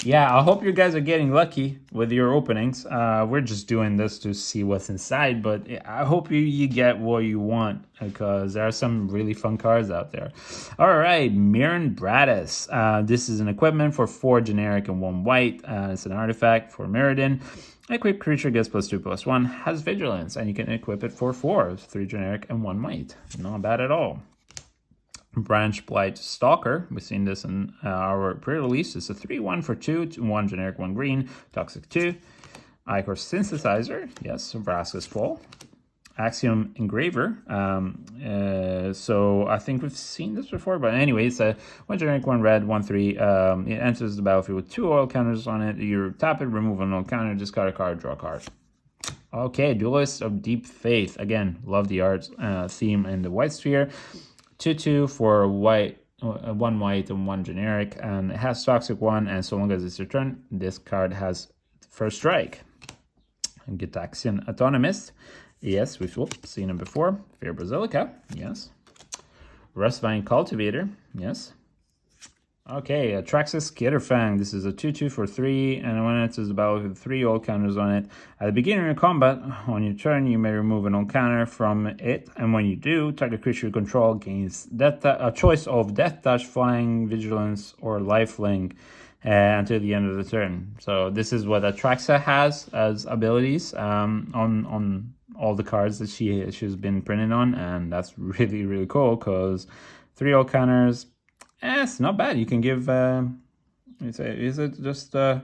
yeah, I hope you guys are getting lucky with your openings. We're just doing this to see what's inside, but I hope you get what you want because there are some really fun cards out there. All right, Mirren Bratis. This is an equipment for 4 generic and 1 white. It's an artifact for Mirrodin. Equipped creature gets +2/+1, has vigilance, and you can equip it for 4, 3 generic and 1 white. Not bad at all. Branch Blight Stalker. We've seen this in our pre-release. It's a 3/1 for 2, 1 generic, 1 green, toxic 2. I-Core Synthesizer. Yes, Vraska's Fall. Axiom Engraver. So I think we've seen this before, but anyway, it's a 1 generic, 1 red, 1/3. It enters the battlefield with 2 oil counters on it. You tap it, remove an oil counter, discard a card, draw a card. Okay, Duelist of Deep Faith. Again, love the art theme in the white sphere. 2/2 for white, 1 white and 1 generic, and it has toxic 1, and so long as it's your turn, this card has first strike. Gitaxian Autonomist. Yes, we've seen him before. Fair Basilica. Yes. Rustvine Cultivator. Yes. Okay, Atraxis Skitterfang. This is a 2/2 for 3, and when it is about with 3 old counters on it. At the beginning of combat, on your turn, you may remove an old counter from it, and when you do, target creature you control gains a choice of Death Touch, Flying, Vigilance, or Lifelink until the end of the turn. So this is what Atraxa has as abilities on all the cards that she's been printed on, and that's really, really cool because 3 old counters. It's not bad. You can give, is it just, yeah,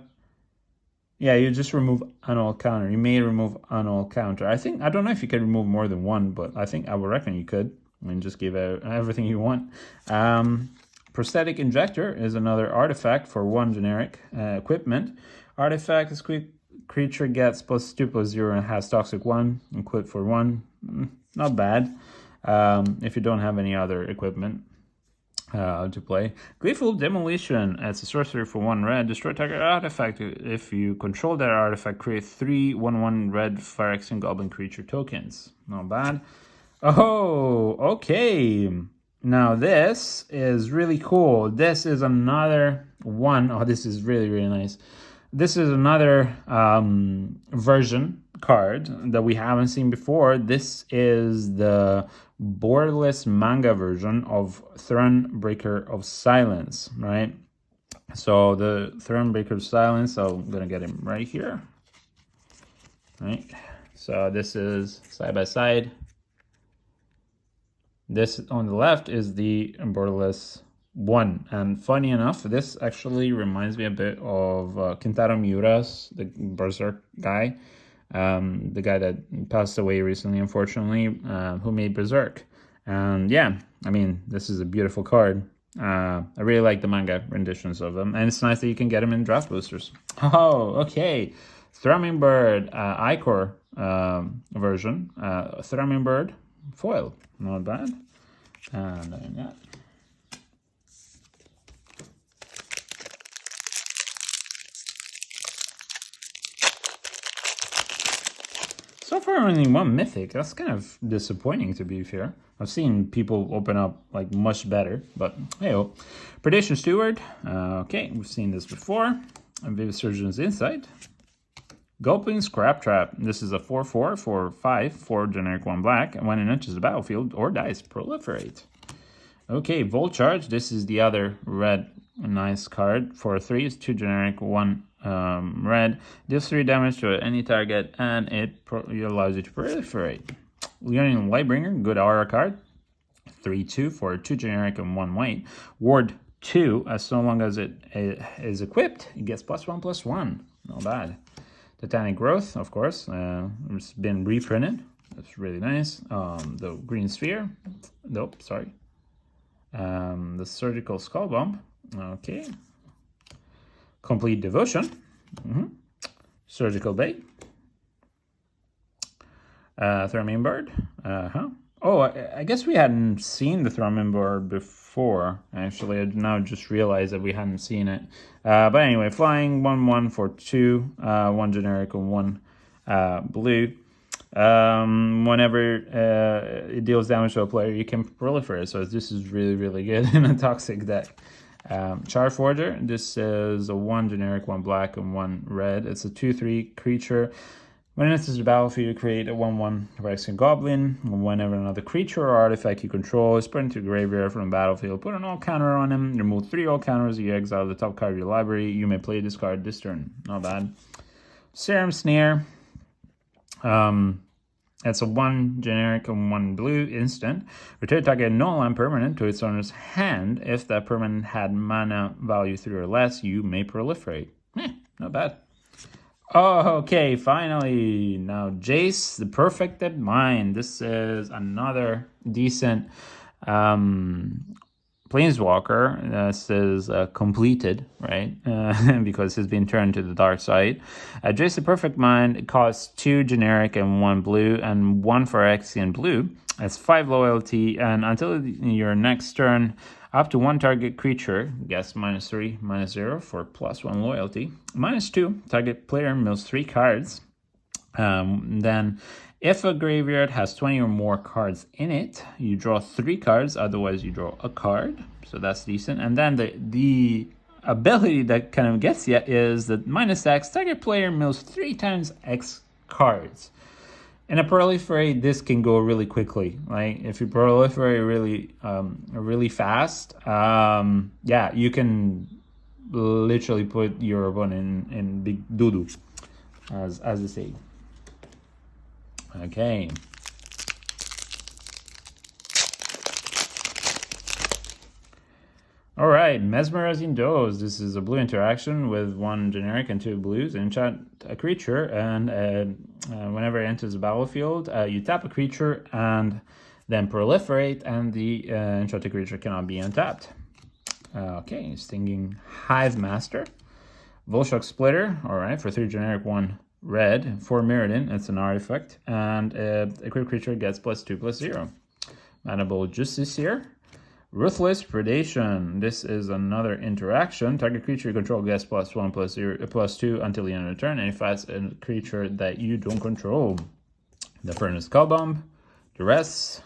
you just remove an old counter. You may remove an old counter. I don't know if you can remove more than one, but I would reckon you could. And just give everything you want. Prosthetic Injector is another artifact for 1 generic equipment. Artifact, this creature gets +2/+0 and has Toxic 1, equipped for 1. Not bad. If you don't have any other equipment to play. Gleeful Demolition. It's a sorcery for 1 red. Destroy target artifact. If you control that artifact, create 3 1/1 red Phyrexian Goblin creature tokens. Not bad. Oh, okay. Now this is really cool. This is another one. Oh, this is really, really nice. This is another version card that we haven't seen before. This is the borderless manga version of Thronebreaker of Silence, right? So the Thronebreaker of Silence, so I'm gonna get him right here, right? So this is side by side. This on the left is the borderless one, and funny enough, this actually reminds me a bit of Kentaro Miura's, the Berserk guy. The guy that passed away recently, unfortunately, who made Berserk. And yeah, I mean, this is a beautiful card. I really like the manga renditions of them, and it's nice that you can get them in draft boosters. Oh, okay. Thrumming Bird Icor version. Thrumming Bird foil, not bad. And then that. So far, only 1 mythic. That's kind of disappointing, to be fair. I've seen people open up like much better, but hey-oh. Predation Steward. Okay, we've seen this before. Vivid Surgeon's Insight. Gulping Scrap Trap. This is a 4/4 for 5 for generic 1 black, and when it enters the battlefield or dies, proliferate. Okay, Volt Charge. This is the other red nice card. For 3, it's 2 generic, 1 red. Deals 3 damage to any target, and it allows you to proliferate. Leonin Lightbringer, good aura card. 3/2 for 2 generic and 1 white. Ward 2, as long as it is equipped, it gets +1/+1. Not bad. Titanic Growth, of course, it's been reprinted. That's really nice. The Green Sphere. Nope, sorry. The Surgical Skull Bomb. Okay. Complete Devotion. Surgical Bait. Thrumming Bird. Oh, I guess we hadn't seen the Thrumming Bird before. Actually, I now just realized that we hadn't seen it. But anyway, flying 1/1 for 2, 1 generic and 1 blue. Whenever it deals damage to a player, you can proliferate. So this is really, really good in a toxic deck. Charforger. This is a 1 generic, 1 black, and 1 red. It's a 2/3 creature. When it enters the battlefield, you create a 1/1 Phyrexian Goblin. Whenever another creature or artifact you control is put into the graveyard from the battlefield, put an all counter on him. Remove 3 all counters. You exile the top card of your library. You may play this card this turn. Not bad. Serum Snare. It's a 1 generic and 1 blue instant. Return target non-land permanent to its owner's hand. If that permanent had mana value 3 or less, you may proliferate. Not bad. Oh, okay, finally. Now, Jace, the Perfected Mind. This is another decent Planeswalker. This is completed, right? Because he's been turned to the dark side. Jace, the Perfect Mind, it costs 2 generic and 1 blue and 1 Phyrexian blue. It's 5 loyalty, and until your next turn, up to 1 target creature gets -3, -0 for +1 loyalty. -2, target player mills 3 cards. Then, if a graveyard has 20 or more cards in it, you draw 3 cards. Otherwise, you draw a card. So that's decent. And then the ability that kind of gets you is that -X, target player mills 3 times X cards. In a proliferate, this can go really quickly. Like if you proliferate really fast, yeah, you can literally put your opponent in big doo-doo, as they say. Okay. All right, Mesmerizing Dose. This is a blue interaction with 1 generic and 2 blues. Enchant a creature, and whenever it enters the battlefield, you tap a creature and then proliferate, and the enchanted creature cannot be untapped. Okay, Stinging Hive Master. Volshock Splitter, all right, for 3 generic, 1 red, 4 Mirrodin, it's an artifact, and equipped creature gets +2/+0. Mana Bowl Justice here. Ruthless Predation. This is another interaction. Target creature you control gets +1/+2 until the end of the turn, and if that's a creature that you don't control. The Furnace Skullbomb, Duress,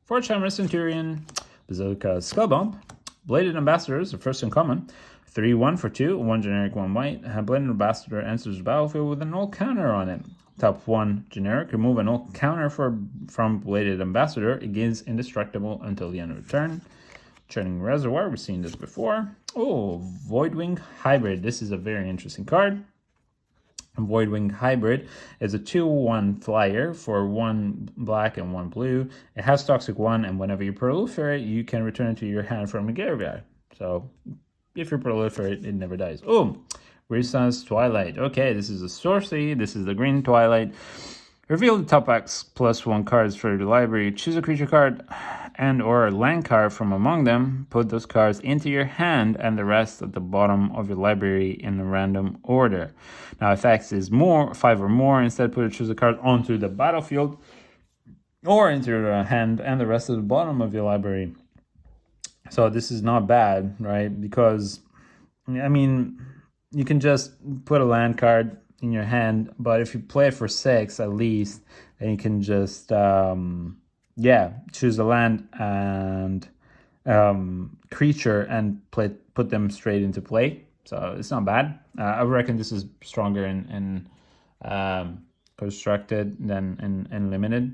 Forgehammer Centurion, Bazooka Skullbomb, Bladed Ambassadors, the first uncommon. 3/1 for 2, 1 generic, 1 white. Bladed Ambassador enters the battlefield with an null counter on it. Top 1 generic, remove a null counter from Bladed Ambassador. It gains indestructible until the end of the turn. Churning Reservoir, we've seen this before. Oh, Voidwing Hybrid. This is a very interesting card. Voidwing Hybrid is a 2/1 flyer for 1 black and 1 blue. It has Toxic 1, and whenever you proliferate, you can return it to your hand from a graveyard. So if you proliferate, it never dies. Oh, Renaissance Twilight. Okay, this is a sorcery. This is the green Twilight. Reveal the top X +1 cards for your library. Choose a creature card and or a land card from among them. Put those cards into your hand and the rest at the bottom of your library in a random order. Now, if X is 5 or more, instead choose a card onto the battlefield or into your hand and the rest at the bottom of your library. So this is not bad, right? Because, I mean, you can just put a land card in your hand, but if you play it for 6 at least, then you can just choose a land and creature and put them straight into play. So it's not bad. I reckon this is stronger in constructed than in limited.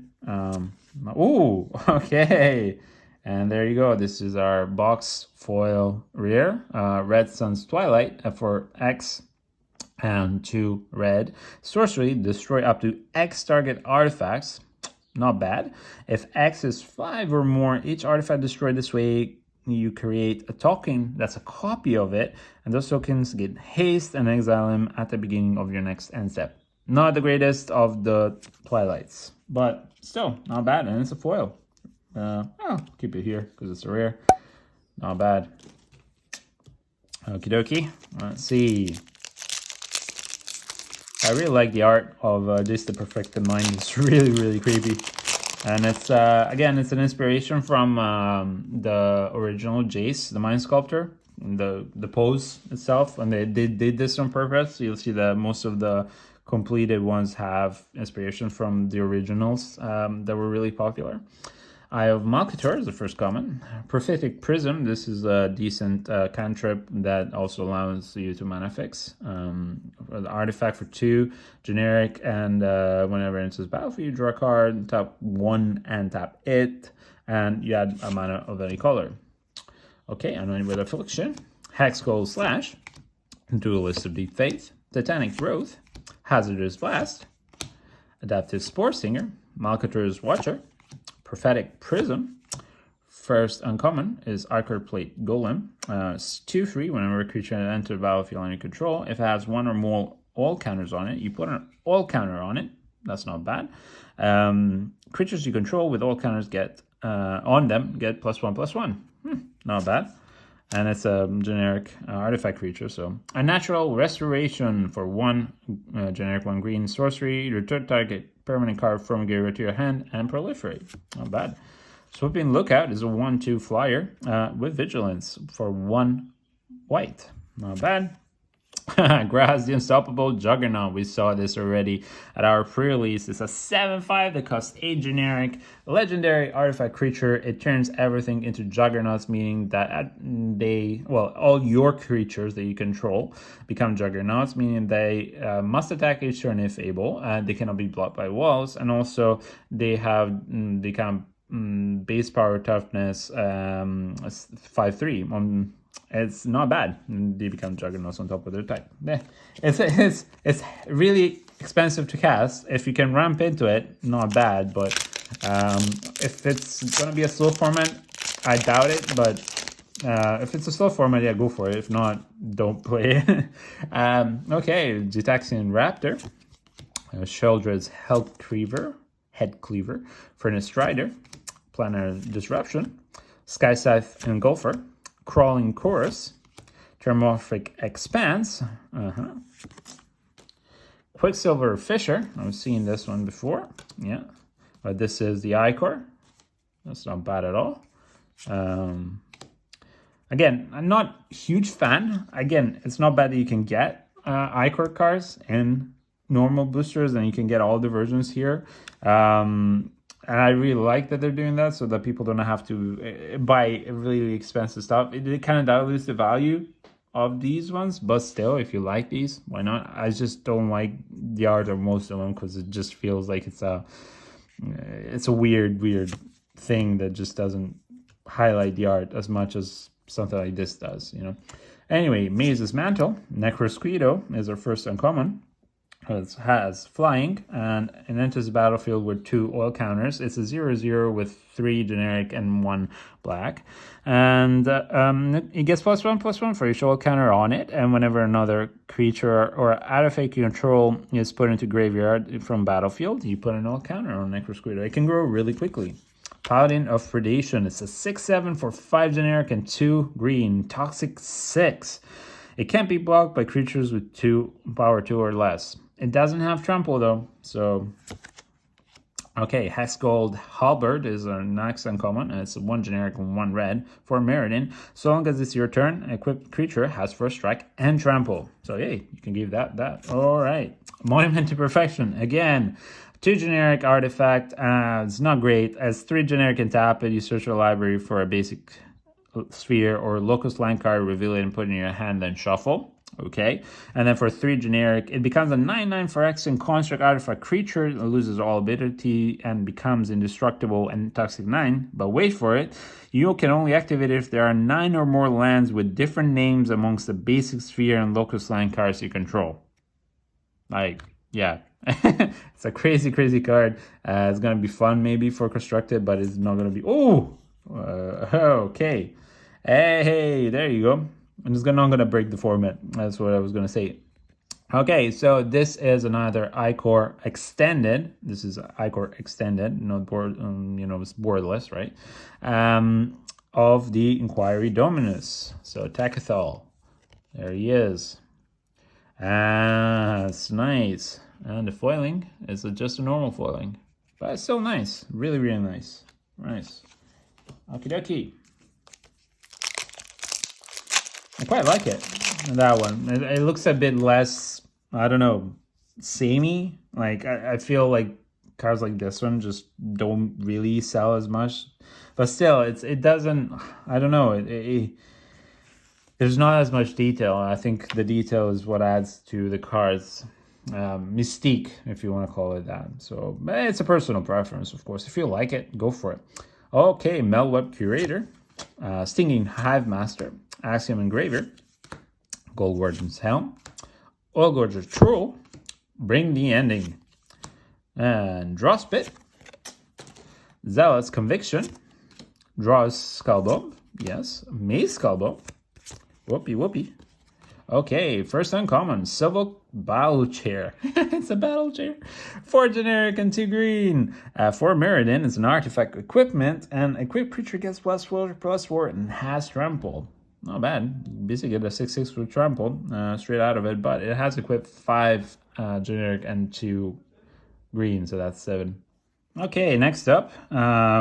Ooh, okay. And there you go. This is our box foil rare. Red Sun's Twilight for X and 2 red. Sorcery, destroy up to X target artifacts. Not bad. If X is 5 or more, each artifact destroyed this way, you create a token that's a copy of it, and those tokens get haste and exile them at the beginning of your next end step. Not the greatest of the Twilights, but still not bad, and it's a foil. I'll keep it here because it's a rare. Not bad. Okie dokie. Let's see. I really like the art of just the Perfected Mind. It's really, really creepy. And it's, again, it's an inspiration from the original Jace, the Mind Sculptor, the pose itself. And they did this on purpose. You'll see that most of the completed ones have inspiration from the originals that were really popular. Eye of Malcator is the first common. Prophetic Prism, this is a decent cantrip that also allows you to mana fix. The artifact for 2, generic, and whenever it enters battlefield, you draw a card, tap 1 and tap it, and you add a mana of any color. Okay, Anointed with Affliction, Hexcall Slash, Duelist of Deep Faith, Titanic Growth, Hazardous Blast, Adaptive Spore Singer, Malcator's Watcher, Prophetic Prism. First uncommon is Archetype Golem. It's 2/3 whenever a creature enters the battlefield under your control. If it has 1 or more all counters on it, you put an all counter on it. That's not bad. Creatures you control with all counters get on them get +1/+1. Not bad. And it's a generic artifact creature. So a natural restoration for 1 generic 1 green sorcery. Return target permanent card from graveyard to your hand and proliferate. Not bad. Swooping Lookout is a 1/2 flyer with vigilance for 1 white. Not bad. Grass, the Unstoppable Juggernaut. We saw this already at our pre-release. It's a 7/5 that costs 8 generic. Legendary artifact creature. It turns everything into Juggernauts, meaning that all your creatures that you control become Juggernauts, meaning they must attack each turn if able. They cannot be blocked by walls, and also they become base power toughness 5/3 on. It's not bad. They become Juggernauts on top of their type. It's really expensive to cast. If you can ramp into it, not bad. But if it's gonna be a slow format, I doubt it. But if it's a slow format, yeah, go for it. If not, don't play it. Okay, Gitaxian Raptor, Sheldred's Head Cleaver, Furnace Strider, Planar Disruption, Sky Scythe Engulfer, Crawling Chorus, Termorphic Expanse, Quicksilver Fisher. I've seen this one before, yeah. But this is the Icor. That's not bad at all. Again, I'm not a huge fan. Again, it's not bad that you can get Icor cards in normal boosters, and you can get all the versions here. And I really like that they're doing that, so that people don't have to buy really expensive stuff. It kind of dilutes the value of these ones, but still, if you like these, why not? I just don't like the art of most of them because it just feels like it's a weird thing that just doesn't highlight the art as much as something like this does, you know. Anyway, Maze's Mantle, Necrosquito is our first uncommon. It has flying, and it enters the battlefield with 2 oil counters. It's a 0/0 with 3 generic and 1 black. And it gets +1/+1 for each oil counter on it. And whenever another creature or artifact you control is put into graveyard from battlefield, you put an oil counter on Necrosquito. It can grow really quickly. Paladin of Predation. It's a 6/7 for 5 generic and 2 green. Toxic 6. It can't be blocked by creatures with power 2 or less. It doesn't have trample though, so okay. Hexgold Halberd is our next uncommon, and it's 1 generic and 1 red for Meriden. So long as it's your turn, an equipped creature has first strike and trample. So hey, you can give that. All right. Monument to Perfection again. 2 generic artifact. It's not great. As 3 generic and tap it, you search your library for a basic sphere or locust line card, reveal it and put it in your hand, then shuffle. Okay, and then for 3 generic, it becomes a 9/9 Phyrexian construct artifact creature. It loses all ability and becomes indestructible and toxic 9. But wait for it, you can only activate it if there are 9 or more lands with different names amongst the basic sphere and locust line cards you control. Like, yeah. It's a crazy card. It's gonna be fun maybe for constructed, but it's not gonna be. Okay. Hey, there you go. I'm just not going to break the format. That's what I was going to say. Okay, so this is another Icor Extended. This is Icor Extended, not board, it's boardless, right? Of the Inquiry Dominus. So Takathal, there he is. It's nice. And the foiling is just a normal foiling, but it's still nice. Really nice. Nice. Okie dokie. I quite like it, that one. It looks a bit less, I don't know, samey. Like, I feel like cars like this one just don't really sell as much. But still, it doesn't, I don't know, there's not as much detail. I think the detail is what adds to the car's mystique, if you want to call it that. So, it's a personal preference, of course. If you like it, go for it. Okay, Melweb Curator, Stinging Hive Master, Axiom Engraver, Gold Warden's Helm, Oil Gorger's Troll, Bring the Ending, and Draw Spit, Zealot's Conviction, Draws Skullbomb, yes, Maze Skullbomb, whoopee. Okay, first uncommon, Civil Battle Chair. It's a battle chair. 4 generic and 2 green. For Meriden, it's an artifact equipment, and equipped creature gets +4/+4 and has trample. Not bad. Basically get a 6/6 with trample straight out of it, but it has equipped 5 generic and 2 green, so that's 7. Okay, next up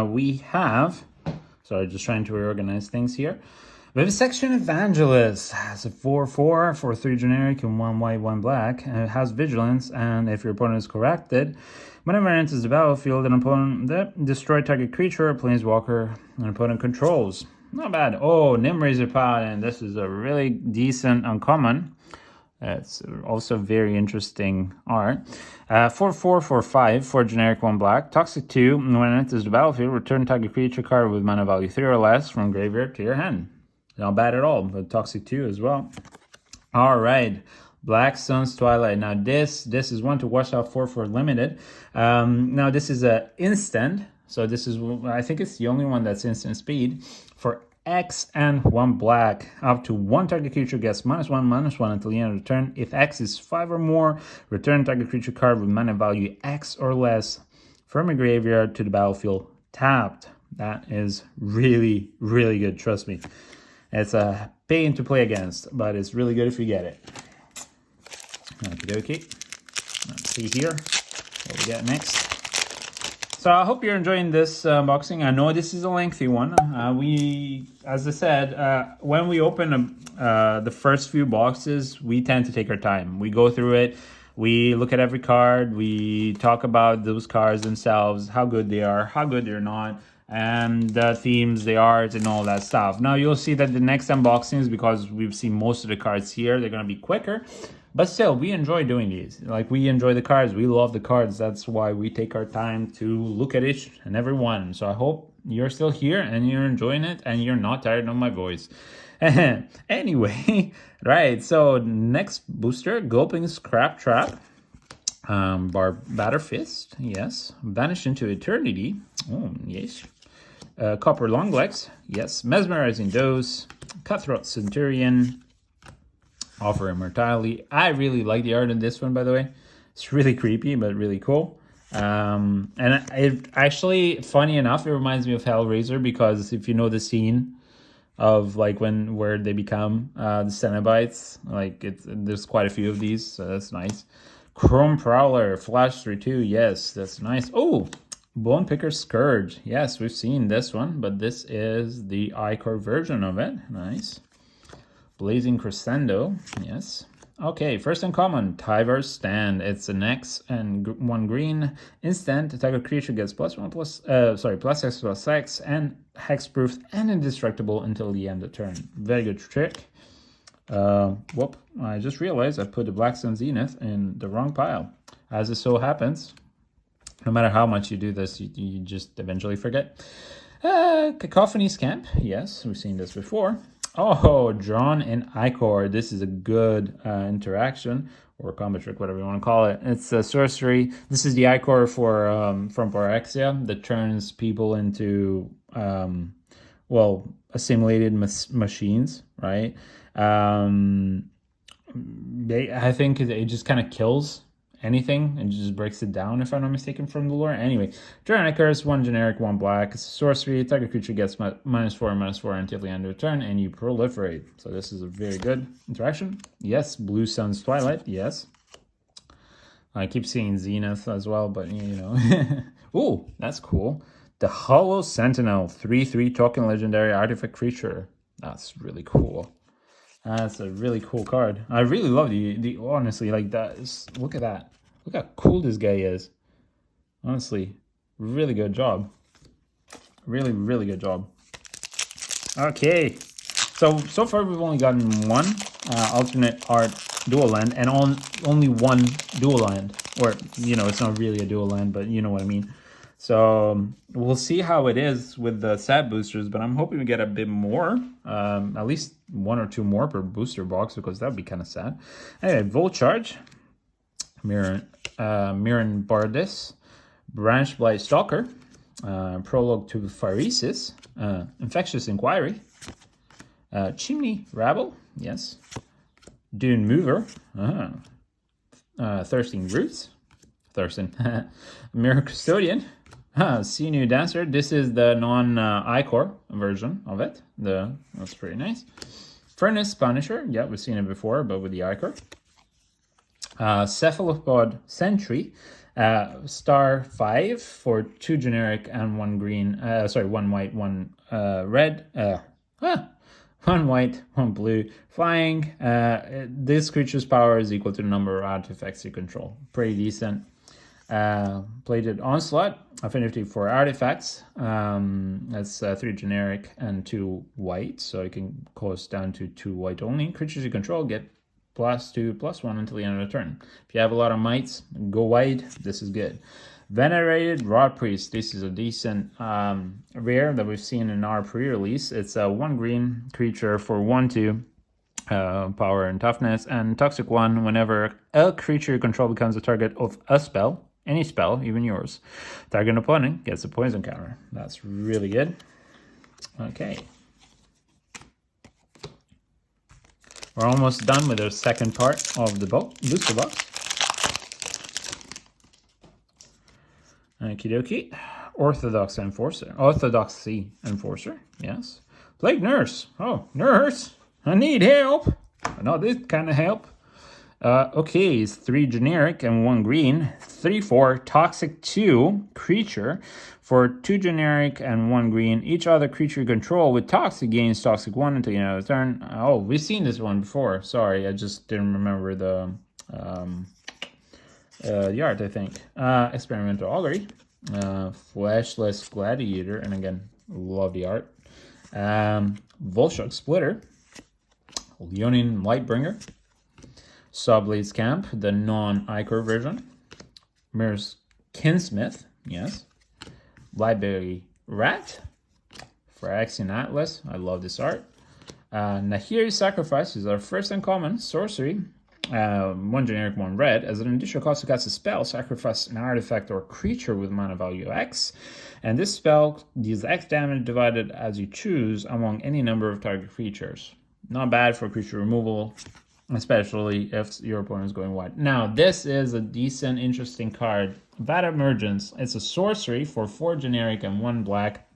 we have, sorry, just trying to reorganize things here. Vivisection Evangelist has a 4/4 for 3 generic and 1 white, 1 black. And it has vigilance, and if your opponent is corrected, whenever it enters the battlefield, an opponent destroy target creature, planeswalker, an opponent controls. Not bad. Oh, Nimrazor Paladin. This is a really decent uncommon. It's also very interesting art. 4/4 for 5 for generic 1 black. Toxic 2. When it enters the battlefield, return target creature card with mana value 3 or less from graveyard to your hand. Not bad at all, but Toxic 2 as well. All right. Black Sun's Twilight. Now this is one to watch out for limited. Now this is a instant. So this is, I think it's the only one that's instant speed. For X and 1 black, up to 1 target creature gets -1/-1 until the end of the turn. If X is 5 or more, return target creature card with mana value X or less from a graveyard to the battlefield tapped. That is really, really good, trust me. It's a pain to play against, but it's really good if you get it. Okie dokie. Let's see here what we get next. So I hope you're enjoying this unboxing. I know this is a lengthy one. As I said, when we open the first few boxes, we tend to take our time. We go through it. We look at every card. We talk about those cards themselves, how good they are, how good they're not, and the themes, the art, and all that stuff. Now you'll see that the next unboxings, because we've seen most of the cards here, they're going to be quicker. But still, we enjoy doing these. Like, we enjoy the cards. We love the cards. That's why we take our time to look at each and every one. So I hope you're still here and you're enjoying it and you're not tired of my voice. Anyway, right. So next booster, Gulping Scrap Trap. Batter Fist. Yes. Vanish into Eternity. Oh, yes. Copper Longlegs. Yes. Mesmerizing Dose. Cutthroat Centurion. Offer Immortality. I really like the art in this one, by the way. It's really creepy, but really cool. And it actually, funny enough, it reminds me of Hellraiser, because if you know the scene of like where they become the Cenobites, like there's quite a few of these, so that's nice. Chrome Prowler, Flash 3/2, yes, that's nice. Oh, Bone Picker Scourge. Yes, we've seen this one, but this is the Ichor version of it. Nice. Blazing Crescendo, yes. Okay, first uncommon, Tyver's Stand. It's an X and 1 green instant. The target creature gets +X/+X and hexproof and indestructible until the end of turn. Very good trick. Whoop! I just realized I put the Black Sun Zenith in the wrong pile. As it so happens, no matter how much you do this, you just eventually forget. Cacophony Scamp. Yes, we've seen this before. Oh, Drawn in Ichor. This is a good interaction, or combo trick, whatever you want to call it. It's a sorcery. This is the Ichor from Phyrexia that turns people into, assimilated machines, right? I think it just kind of kills anything and just breaks it down, if I'm not mistaken, from the lore. Anyway, Drawn Ichor's 1 generic, 1 black. It's a sorcery. Target creature gets -4/-4 until the end of the turn, and you proliferate. So this is a very good interaction. Yes, Blue Sun's Twilight. Yes. I keep seeing Zenith as well, but you know. Ooh, that's cool. The Hollow Sentinel, 3/3 token legendary artifact creature. That's really cool. That's a really cool card. I really love the honestly, like that. Look at that. Look how cool this guy is. Honestly, really good job. Really, really good job. Okay. So far we've only gotten one alternate art dual land and only one dual land. Or, you know, it's not really a dual land, but you know what I mean. So we'll see how it is with the set boosters, but I'm hoping we get a bit more, at least 1 or 2 more per booster box, because that would be kind of sad. Anyway, Volt Charge, Mirren Bardis, Branch Blight Stalker, Prologue to Phyresis, Infectious Inquiry, Chimney Rabble, yes, Dune Mover, Thirsting Roots, Mirror Custodian, Sinew Dancer. This is the non-Ichor version of it. That's pretty nice. Furnace Punisher. Yeah, we've seen it before, but with the Ichor. Cephalopod Sentry. Star 5 for 2 generic and 1 green. 1 white, 1 red. 1 white, 1 blue, flying. This creature's power is equal to the number of artifacts you control. Pretty decent. Plated Onslaught, affinity for artifacts. That's 3 generic and 2 white, so it can cost down to 2 white only. Creatures you control get +2/+1 until the end of the turn. If you have a lot of mites, go wide. This is good. Venerated Rod Priest. This is a decent rare that we've seen in our pre-release. It's a 1 green creature for 1/2 power and toughness, and toxic 1. Whenever a creature you control becomes a target of a spell, any spell, even yours, target opponent gets a poison counter. That's really good. Okay. We're almost done with the second part of the booster box. Okie dokie. Orthodoxy Enforcer, yes. Plague Nurse. Oh, Nurse, I need help. Not this kind of help. Okay, it's 3 generic and 1 green. 3/4 toxic 2 creature for 2 generic and 1 green. Each other creature you control with toxic gains toxic 1 until the end of the turn. Oh, we've seen this one before. Sorry, I just didn't remember the art, I think. Experimental Augury. Fleshless Gladiator, and again, love the art. Volshock Splitter. Leonin Lightbringer. Sawblade's Camp, the non-Ichor version. Mirror's Kinsmith, yes. Library Rat. Phyrexia Atlas, I love this art. Nahiri's Sacrifice is our first uncommon sorcery. 1 generic, 1 red. As an additional cost to cast a spell, sacrifice an artifact or creature with mana value X. And this spell deals X damage divided as you choose among any number of target creatures. Not bad for creature removal, especially if your opponent is going wide. Now, this is a decent, interesting card. Vat Emergence. It's a sorcery for 4 generic and 1 black.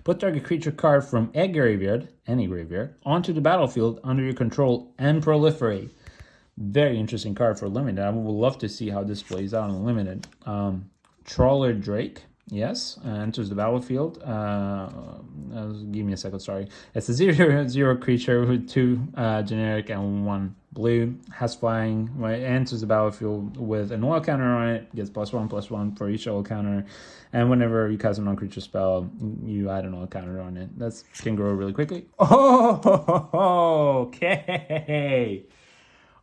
Put target creature card from a graveyard, any graveyard, onto the battlefield under your control and proliferate. Very interesting card for limited. I would love to see how this plays out on limited. Trawler Drake, yes, enters the battlefield. Give me a second, sorry. It's a 0/0 creature with 2 generic and 1 blue. Has flying. When it enters the battlefield with an oil counter on it, gets +1/+1 for each oil counter. And whenever you cast a non-creature spell, you add an oil counter on it. That can grow really quickly. Oh, okay.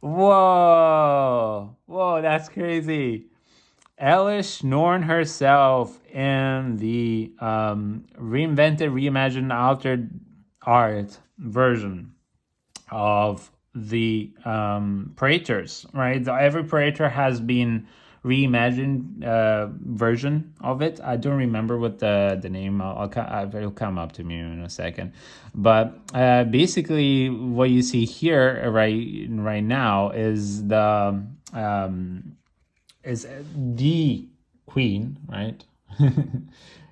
Whoa, that's crazy. Elish Norn herself in the reinvented, reimagined, altered art version of the Praetors, right? Every Praetor has been reimagined version of it. I don't remember what the name. It'll come up to me in a second. But basically, what you see here right now is the queen, right?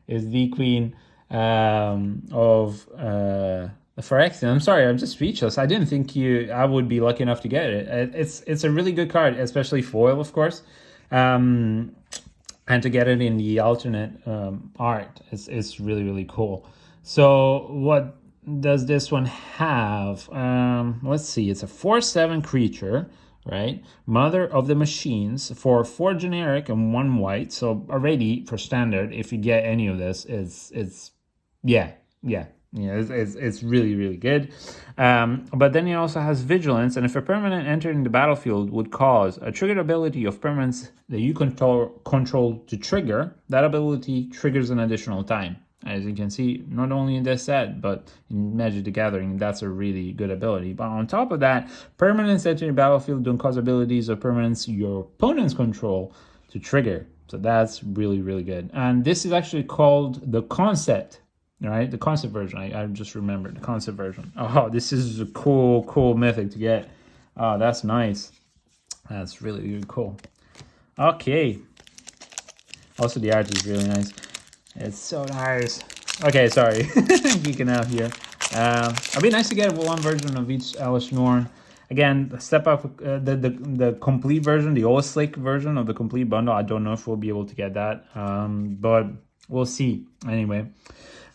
Is the queen of Phyrexia. I'm sorry, I'm just speechless. I didn't think I would be lucky enough to get it. It's a really good card, especially foil, of course. And to get it in the alternate art is really, really cool. So what does this one have? Let's see. It's a 4/7 creature, right? Mother of the Machines for 4 generic and 1 white. So already for standard, if you get any of this, it's really, really good. But then it also has Vigilance, and if a permanent entering the battlefield would cause a triggered ability of permanents that you control to trigger, that ability triggers an additional time. As you can see, not only in this set, but in Magic the Gathering, that's a really good ability. But on top of that, permanents entering the battlefield don't cause abilities or permanents your opponents control to trigger. So that's really, really good. And this is actually called the Concept. All right, the concept version. I just remembered the concept version. Oh, this is a cool mythic to get. Oh, that's nice. That's really, really cool. Okay. Also, the art is really nice. It's so nice. Okay, sorry. Geeking out here. It'd be nice to get one version of each Elish Norn. Again, step up the complete version, the Old Slick version of the complete bundle. I don't know if we'll be able to get that, but we'll see. Anyway.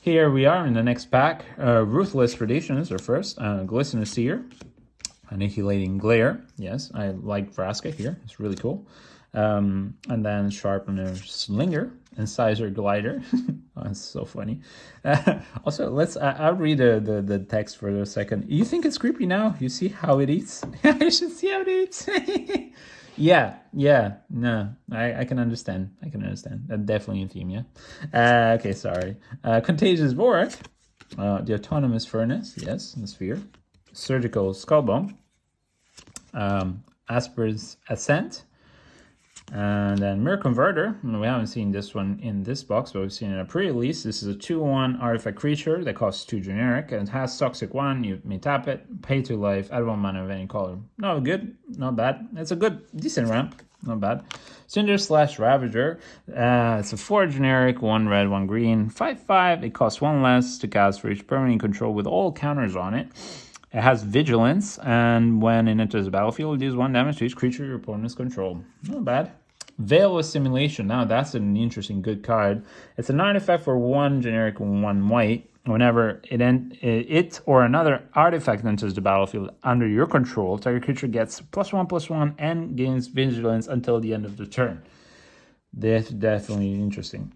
Here we are in the next pack. Ruthless Predations are first. Glistener Seer. Annihilating Glare. Yes, I like Vraska here. It's really cool. And then Sharpener Slinger. Incisor Glider. Oh, that's so funny. Also, I'll read the text for a second. You think it's creepy now? You see how it eats? You should see how it eats. Yeah, no, I can understand. That's definitely a theme, yeah. Okay, sorry. Contagious Vorak, the Autonomous Furnace, yes, the Sphere. Surgical Skullbone, Asper's Ascent, and then Mirror Converter. We haven't seen this one in this box, but we've seen it in a pre-release. This is a 2/1 artifact creature that costs 2 generic, and it has Toxic 1. You may tap it, pay 2 life, add 1 mana of any color. No, good, not bad. It's a good, decent ramp, not bad. Cinder / Ravager. It's a 4 generic, 1 red, 1 green, 5/5. It costs 1 less to cast for each permanent control with all counters on it. It has Vigilance, and when it enters the battlefield, it deals 1 damage to each creature your opponents control. Not bad. Veil of Simulation. Now that's an interesting, good card. It's an artifact for 1 generic and 1 white. Whenever it or another artifact enters the battlefield under your control, target creature gets +1/+1 and gains Vigilance until the end of the turn. That's definitely interesting.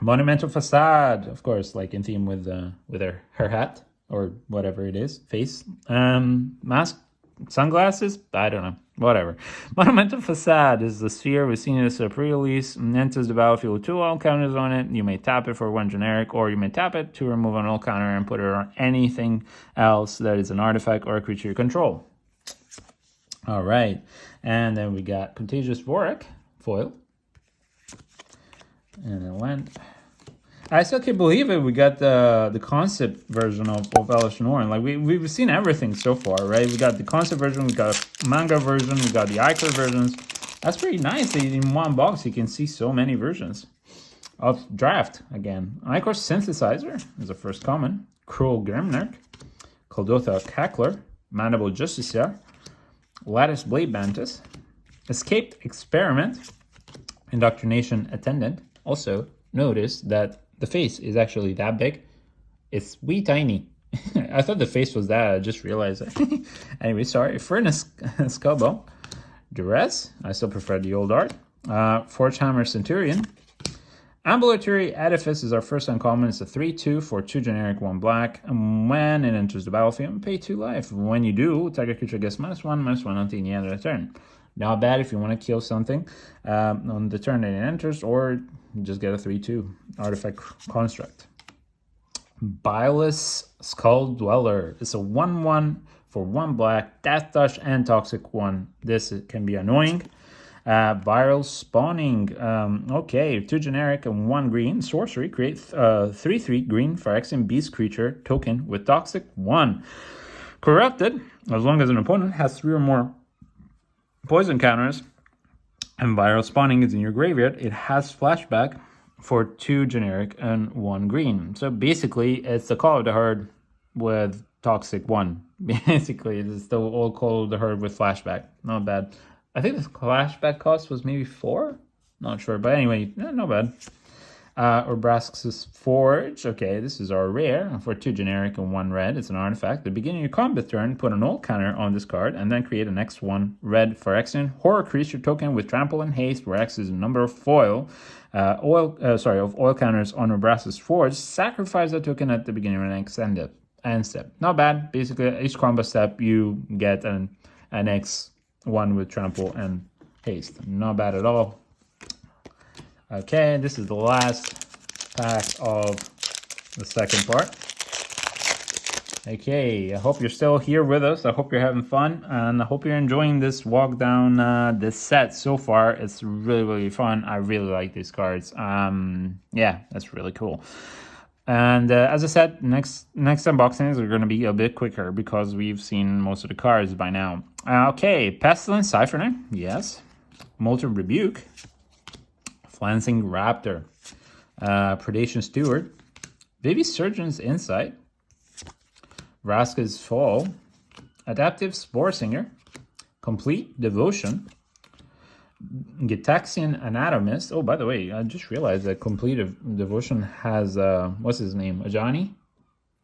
Monumental Facade, of course, like in theme with her hat. Or whatever it is, face, mask, sunglasses, I don't know, whatever. Monumental Facade is the sphere. We've seen this pre-release, enters the battlefield with 2 all counters on it. You may tap it for 1 generic, or you may tap it to remove an all counter and put it on anything else that is an artifact or a creature you control. All right, and then we got Contagious Vorak, foil. And it went... I still can't believe it. We got the concept version of Elesh Norn. Like we've seen everything so far, right? We got the concept version, we got a manga version, we got the Icar versions. That's pretty nice that in one box you can see so many versions of Draft again. Icar Synthesizer is the first common. Cruel Grimnark, Kuldotha Cackler, Mandible Justiciar, Lattice Blade Mantis, Escaped Experiment, Indoctrination Attendant. Also, notice that the face is actually that big. It's wee tiny. I thought the face was that. I just realized it. Anyway, sorry. Furnace Skullbone. Duress. I still prefer the old art. Forgehammer Centurion. Ambulatory Edifice is our first uncommon. It's a 3/2 for 2 generic, 1 black. And when it enters the battlefield, pay 2 life. When you do, target creature gets -1/-1 until the end of the turn. Not bad if you want to kill something on the turn that it enters, or just get a 3/2 artifact construct. Bilous Skull Dweller. It's a 1/1 for 1 black, Death Touch, and Toxic 1. This can be annoying. Viral Spawning. Okay, 2 generic and 1 green. Sorcery. Create 3/3 green Phyrexian Beast creature token with Toxic 1. Corrupted. As long as an opponent has 3 or more poison counters and Viral Spawning is in your graveyard, it has flashback for 2 generic and 1 green. So basically, it's the Call of the Herd with Toxic 1. Basically, it's the old Call of the Herd with flashback. Not bad. I think the flashback cost was maybe 4? Not sure, but anyway, not bad. Orbrask's Forge. Okay, this is our rare for 2 generic and 1 red. It's an artifact. At the beginning of your combat turn, put an old counter on this card and then create an X1 red Phyrexian horror creature token with trample and haste, where X is the number of foil. Of oil counters on Orbrask's Forge. Sacrifice that token at the beginning of the next end step. Not bad. Basically, each combat step you get an X1 with trample and haste. Not bad at all. Okay, this is the last pack of the second part. Okay, I hope you're still here with us. I hope you're having fun, and I hope you're enjoying this walk down this set so far. It's really, really fun. I really like these cards. Yeah, that's really cool. And as I said, next unboxings are going to be a bit quicker because we've seen most of the cards by now. Okay, Pestilence Siphoner, yes. Molten Rebuke. Flancing Raptor, Predation Steward, Baby Surgeon's Insight, Vraska's Fall, Adaptive Spore Singer, Complete Devotion, Gitaxian Anatomist. Oh, by the way, I just realized that Complete Devotion has, what's his name? Ajani?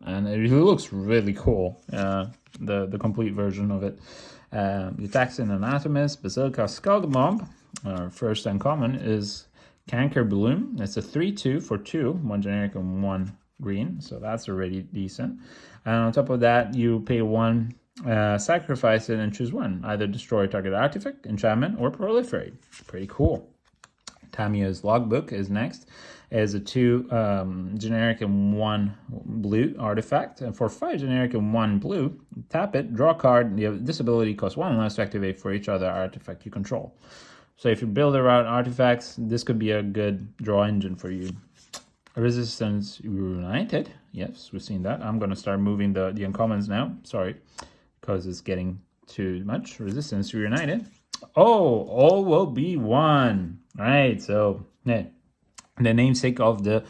And it looks really cool, the complete version of it. Gitaxian Anatomist, Basilica Skullmob. Our first uncommon is Canker Bloom. It's a 3/2 for 2, 1 generic and 1 green, so that's already decent. And on top of that, you pay 1, sacrifice it and choose 1. Either destroy target artifact, enchantment, or proliferate. Pretty cool. Tamiya's Logbook is next. It is a 2 generic and 1 blue artifact. And for 5 generic and 1 blue, tap it, draw a card. This ability costs 1 less to activate for each other artifact you control. So if you build around artifacts, this could be a good draw engine for you. Resistance United. Yes, we've seen that. I'm going to start moving the uncommons now. Sorry, because it's getting too much. Resistance United. Oh, all will be one. All right, so yeah, the namesake of the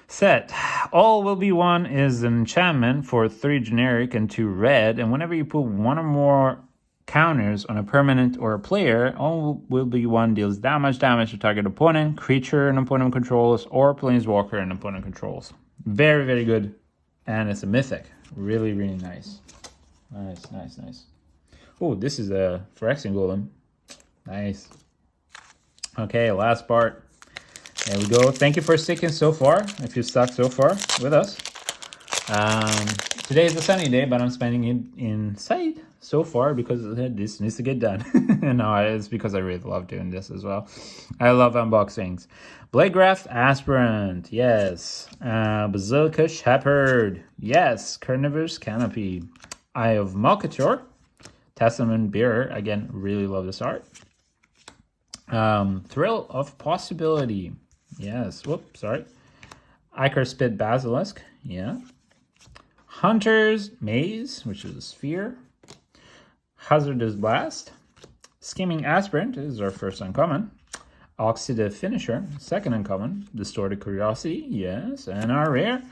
set. All will be one is an enchantment for 3 generic and 2 red. And whenever you put 1 or more counters on a permanent or a player, all will be one deals damage to target opponent, creature an opponent controls, or planeswalker an opponent controls. Very, very good. And it's a mythic. Really, really nice. Nice. Oh, this is a Phyrexia Golem. Nice. Okay, last part. There we go. Thank you for sticking so far, if you stuck so far with us. Today is a sunny day, but I'm spending it inside so far because this needs to get done. No, it's because I really love doing this as well. I love unboxings. Bladegraft Aspirant, yes. Basilica Shepherd, yes. Carnivorous Canopy. Eye of Malcator. Testament Bearer, again, really love this art. Thrill of Possibility, yes. Whoops, sorry. Ichor Spit Basilisk, yeah. Hunter's Maze, which is a sphere. Hazardous Blast. Scheming Aspirant is our first uncommon. Oxidative Finisher, second uncommon. Distorted Curiosity, yes. And our rare,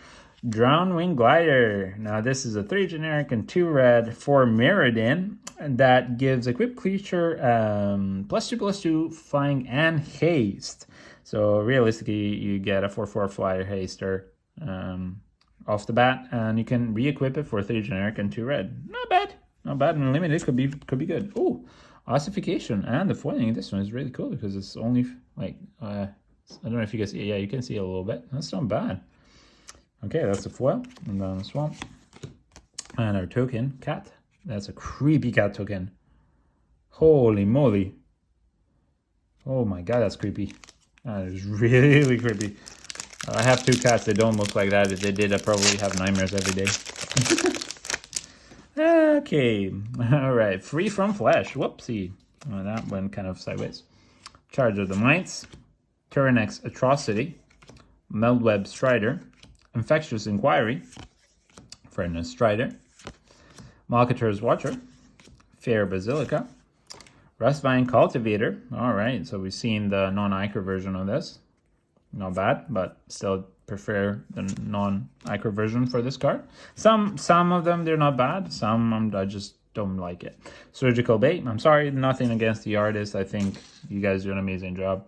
Drowned Wing Glider. Now this is a 3 generic and 2 red for Mirrodin, and that gives equipped creature +2/+2 flying and haste. So realistically, you get a 4/4 flyer haster off the bat, and you can re-equip it for 3 generic and 2 red. Not bad. And limited could be good. Oh, ossification, and the foiling in this one is really cool because it's only like I don't know if you guys see. Yeah, you can see it a little bit. That's not bad. Okay, that's the foil, and then the swamp, and our token cat. That's a creepy cat token. Holy moly! Oh my god, that's creepy. That is really creepy. I have 2 cats that don't look like that. If they did, I'd probably have nightmares every day. Okay, all right. Free from Flesh. Whoopsie. Oh, that went kind of sideways. Charge of the Mites. Tyrannex Atrocity. Meldweb Strider. Infectious Inquiry. Furnace Strider. Malcator's Watcher. Fair Basilica. Rustvine Cultivator. All right, so we've seen the non-Ichor version of this. Not bad, but still prefer the non-Ichor version for this card. Some of them, they're not bad. Some, I just don't like it. Surgical Bait. I'm sorry, nothing against the artist. I think you guys do an amazing job.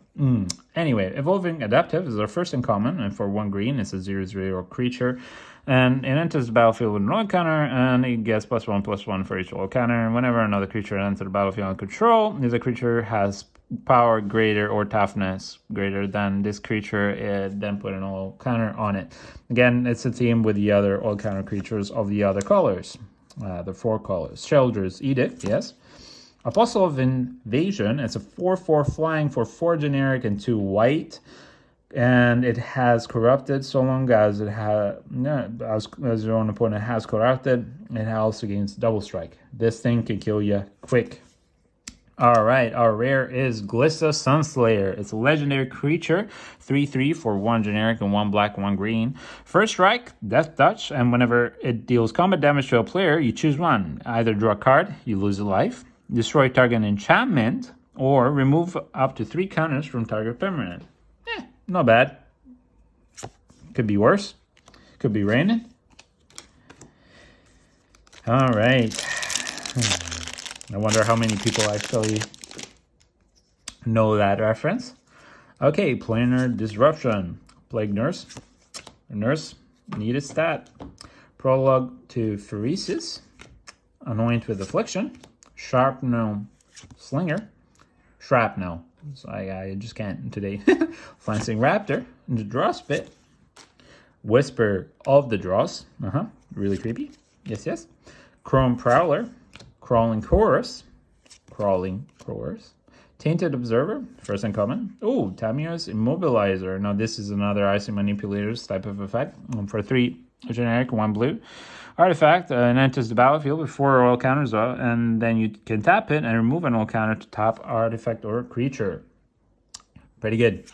Anyway, Evolving Adaptive is our first uncommon, and for 1 green, it's a 0/0 creature. And it enters the battlefield with an oil counter, and it gets +1/+1 for each oil counter. And whenever another creature enters the battlefield on control, if the creature has power greater or toughness greater than this creature, then put an oil counter on it. Again, it's a theme with the other oil counter creatures of the other colors, the 4 colors. Sheldur's Edict, yes. Apostle of Invasion, it's a 4/4 flying for 4 generic and 2 white. And it has corrupted so long as it has, as your own opponent has corrupted. It also gains double strike. This thing can kill you quick. All right, our rare is Glissa Sunslayer. It's a legendary creature, 3/3 for 1 generic and 1 black, 1 green. First strike, Death Touch, and whenever it deals combat damage to a player, you choose 1. Either draw a card, you lose a life, destroy target enchantment, or remove up to 3 counters from target permanent. Not bad. Could be worse. Could be raining. All right. I wonder how many people actually know that reference. Okay, Planar Disruption. Plague Nurse. Nurse, needed stat. Prologue to Phyrexia. Anoint with Affliction. Sharpnel Slinger. Shrapnel. So I just can't today. Flancing Raptor. The Draw Spit. Whisper of the Draws. Really creepy. Yes, yes. Chrome Prowler. Crawling Chorus. Crawling Chorus. Tainted Observer, first uncommon. Oh, Tamiya's Immobilizer. Now this is another Icy Manipulators type of effect. For 3 generic, 1 blue. Artifact, and enters the battlefield with 4 oil counters, and then you can tap it and remove an oil counter to top artifact or creature. Pretty good.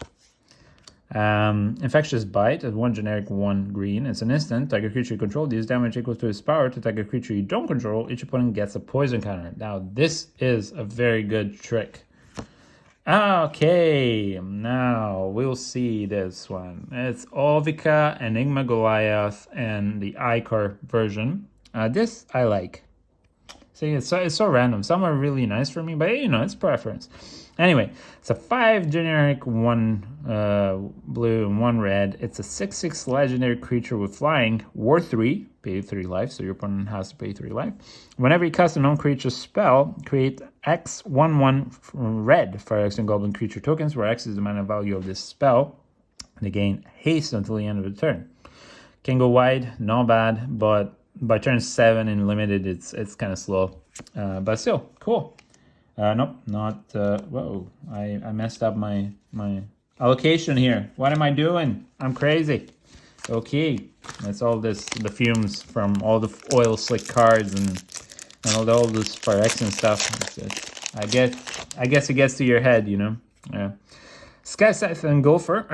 Infectious Bite at 1 generic, 1 green. It's an instant. Target creature you control deals damage equal to its power to target creature you don't control. Each opponent gets a poison counter. Now this is a very good trick. Okay, now we'll see this one. It's Olvika, Enigma Goliath, and the Icar version. This I like. See, it's so random. Some are really nice for me, but you know, it's preference. Anyway, it's a 5 generic, 1 blue, and 1 red. It's a 6/6 legendary creature with flying, War 3, pay 3 life, so your opponent has to pay 3 life. Whenever you cast a non-creature spell, create X/1/1 red Phyrexia Goblin creature tokens, where X is the mana value of this spell. They gain haste until the end of the turn. Can go wide, not bad, but by turn 7 in limited, it's kind of slow. But still, cool. Nope, not, whoa, I messed up my allocation here. What am I doing? I'm crazy. Okay, that's all the fumes from all the oil slick cards and all this Phyrexian stuff. I guess it gets to your head, you know. Yeah. Sky Scythe and Gopher.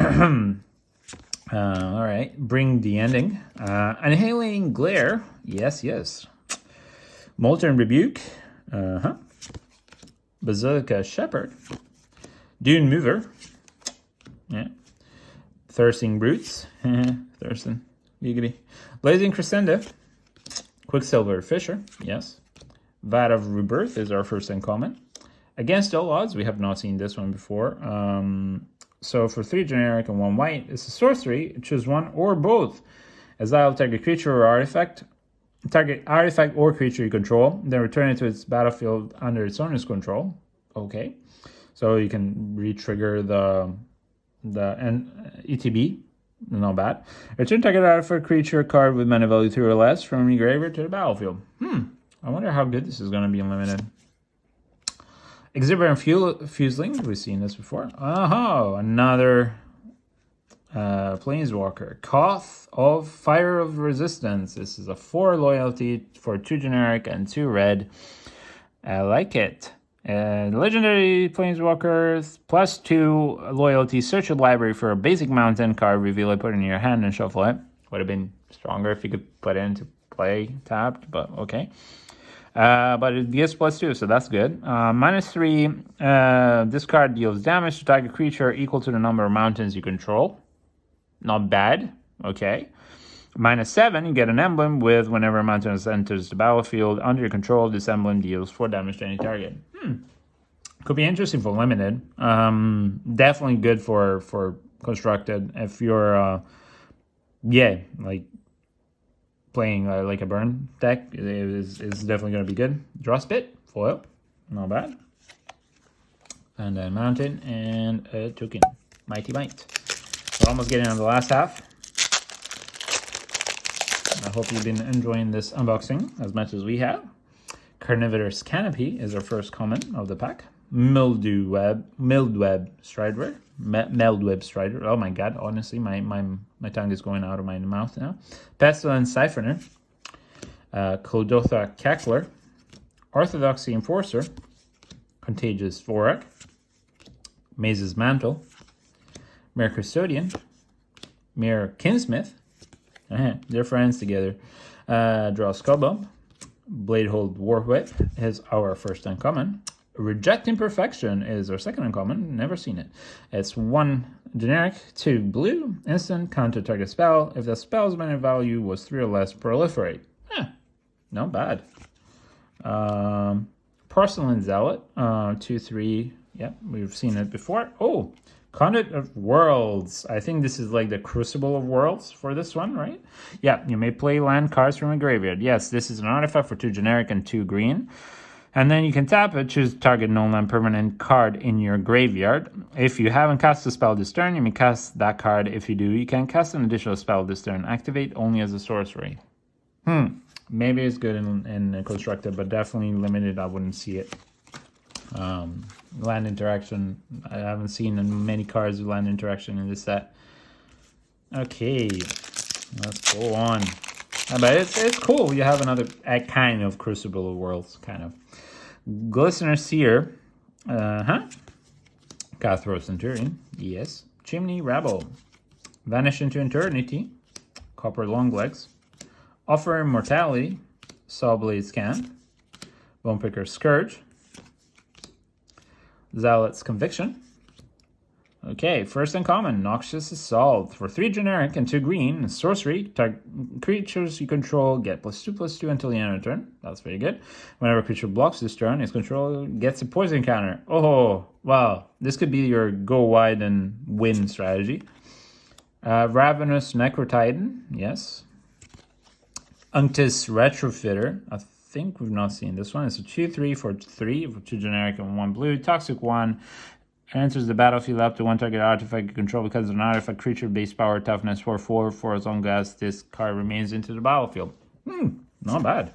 All right, bring the ending. Annihilating Glare. Yes, yes. Molten Rebuke. Basilica Shepherd. Dune Mover. Yeah. Thirsting Brutes. Thirsting. Giggity. Blazing Crescendo. Quicksilver Fisher. Yes. Vat of Rebirth is our first uncommon. Against all odds, we have not seen this one before. So for 3 generic and 1 white, it's a sorcery. Choose one or both. Exile target creature or artifact. Target artifact or creature you control, then return it to its battlefield under its owner's control. Okay, so you can re-trigger the ETB. Not bad. Return target artifact creature card with mana value 3 or less from your graveyard to the battlefield. I wonder how good this is going to be unlimited. Exuberant Fuseling. We've seen this before. Another Planeswalker. Koth of Fire of Resistance. This is a 4 loyalty for 2 generic and 2 red. I like it. Legendary Planeswalkers plus 2 loyalty. Search your library for a basic mountain card. Reveal it, put it in your hand, and shuffle it. Would have been stronger if you could put it into play tapped, but okay. But it gives plus 2, so that's good. -3. This card deals damage to target creature equal to the number of mountains you control. Not bad. Okay. -7, you get an emblem with whenever a mountain enters the battlefield under your control, this emblem deals 4 damage to any target. Could be interesting for limited. Definitely good for constructed. If you're, like playing like a burn deck, is definitely going to be good. Draw Spit, foil, not bad. And then mountain and a token. Mighty Might. We're almost getting on the last half. I hope you've been enjoying this unboxing as much as we have. Carnivorous Canopy is our first comment of the pack. Mildweb Strider. Meldweb Strider. Oh my god, honestly, my tongue is going out of my mouth now. Pestilence Siphoner. Kodotha Cackler. Orthodoxy Enforcer. Contagious Vorak. Maze's Mantle. Mere Custodian. Mere Kinsmith. They're friends together. Draw Skullbump. Bladehold Warwhip is our first uncommon. Reject Imperfection is our second uncommon. Never seen it. It's 1 generic, 2 blue. Instant, counter target spell. If the spell's mana value was 3 or less, proliferate. Not bad. Porcelain Zealot. 2/3 Yep, we've seen it before. Oh, Conduit of Worlds. I think this is like the Crucible of Worlds for this one, right? Yeah, you may play land cards from a graveyard. Yes, this is an artifact for 2 generic and 2 green. And then you can tap it, choose target non-land permanent card in your graveyard. If you haven't cast a spell this turn, you may cast that card. If you do, you can cast an additional spell this turn. Activate only as a sorcery. Maybe it's good in constructed, but definitely limited. I wouldn't see it. Land interaction. I haven't seen many cards with land interaction in this set. Okay, let's go on. But it's cool. You have another kind of Crucible of Worlds, kind of. Glistener Seer. Cutthroat Centurion. Yes. Chimney Rabble. Vanish into Eternity. Copper Longlegs. Offer Immortality. Sawblade Scan. Bonepicker Scourge. Zealot's Conviction. Okay, first uncommon, Noxious Assault. For 3 generic and 2 green, sorcery, creatures you control get +2/+2 until the end of the turn. That's very good. Whenever a creature blocks this turn, its control gets a poison counter. Oh, wow. This could be your go wide and win strategy. Ravenous Necrotitan, yes. Unctus Retrofitter. I think we've not seen this one. It's a 2/3 for 3 for 2 generic and 1 blue. Toxic 1. Enters the battlefield up to 1 target artifact you control because of an artifact creature base power toughness 4/4 for as long as this card remains into the battlefield. Not bad.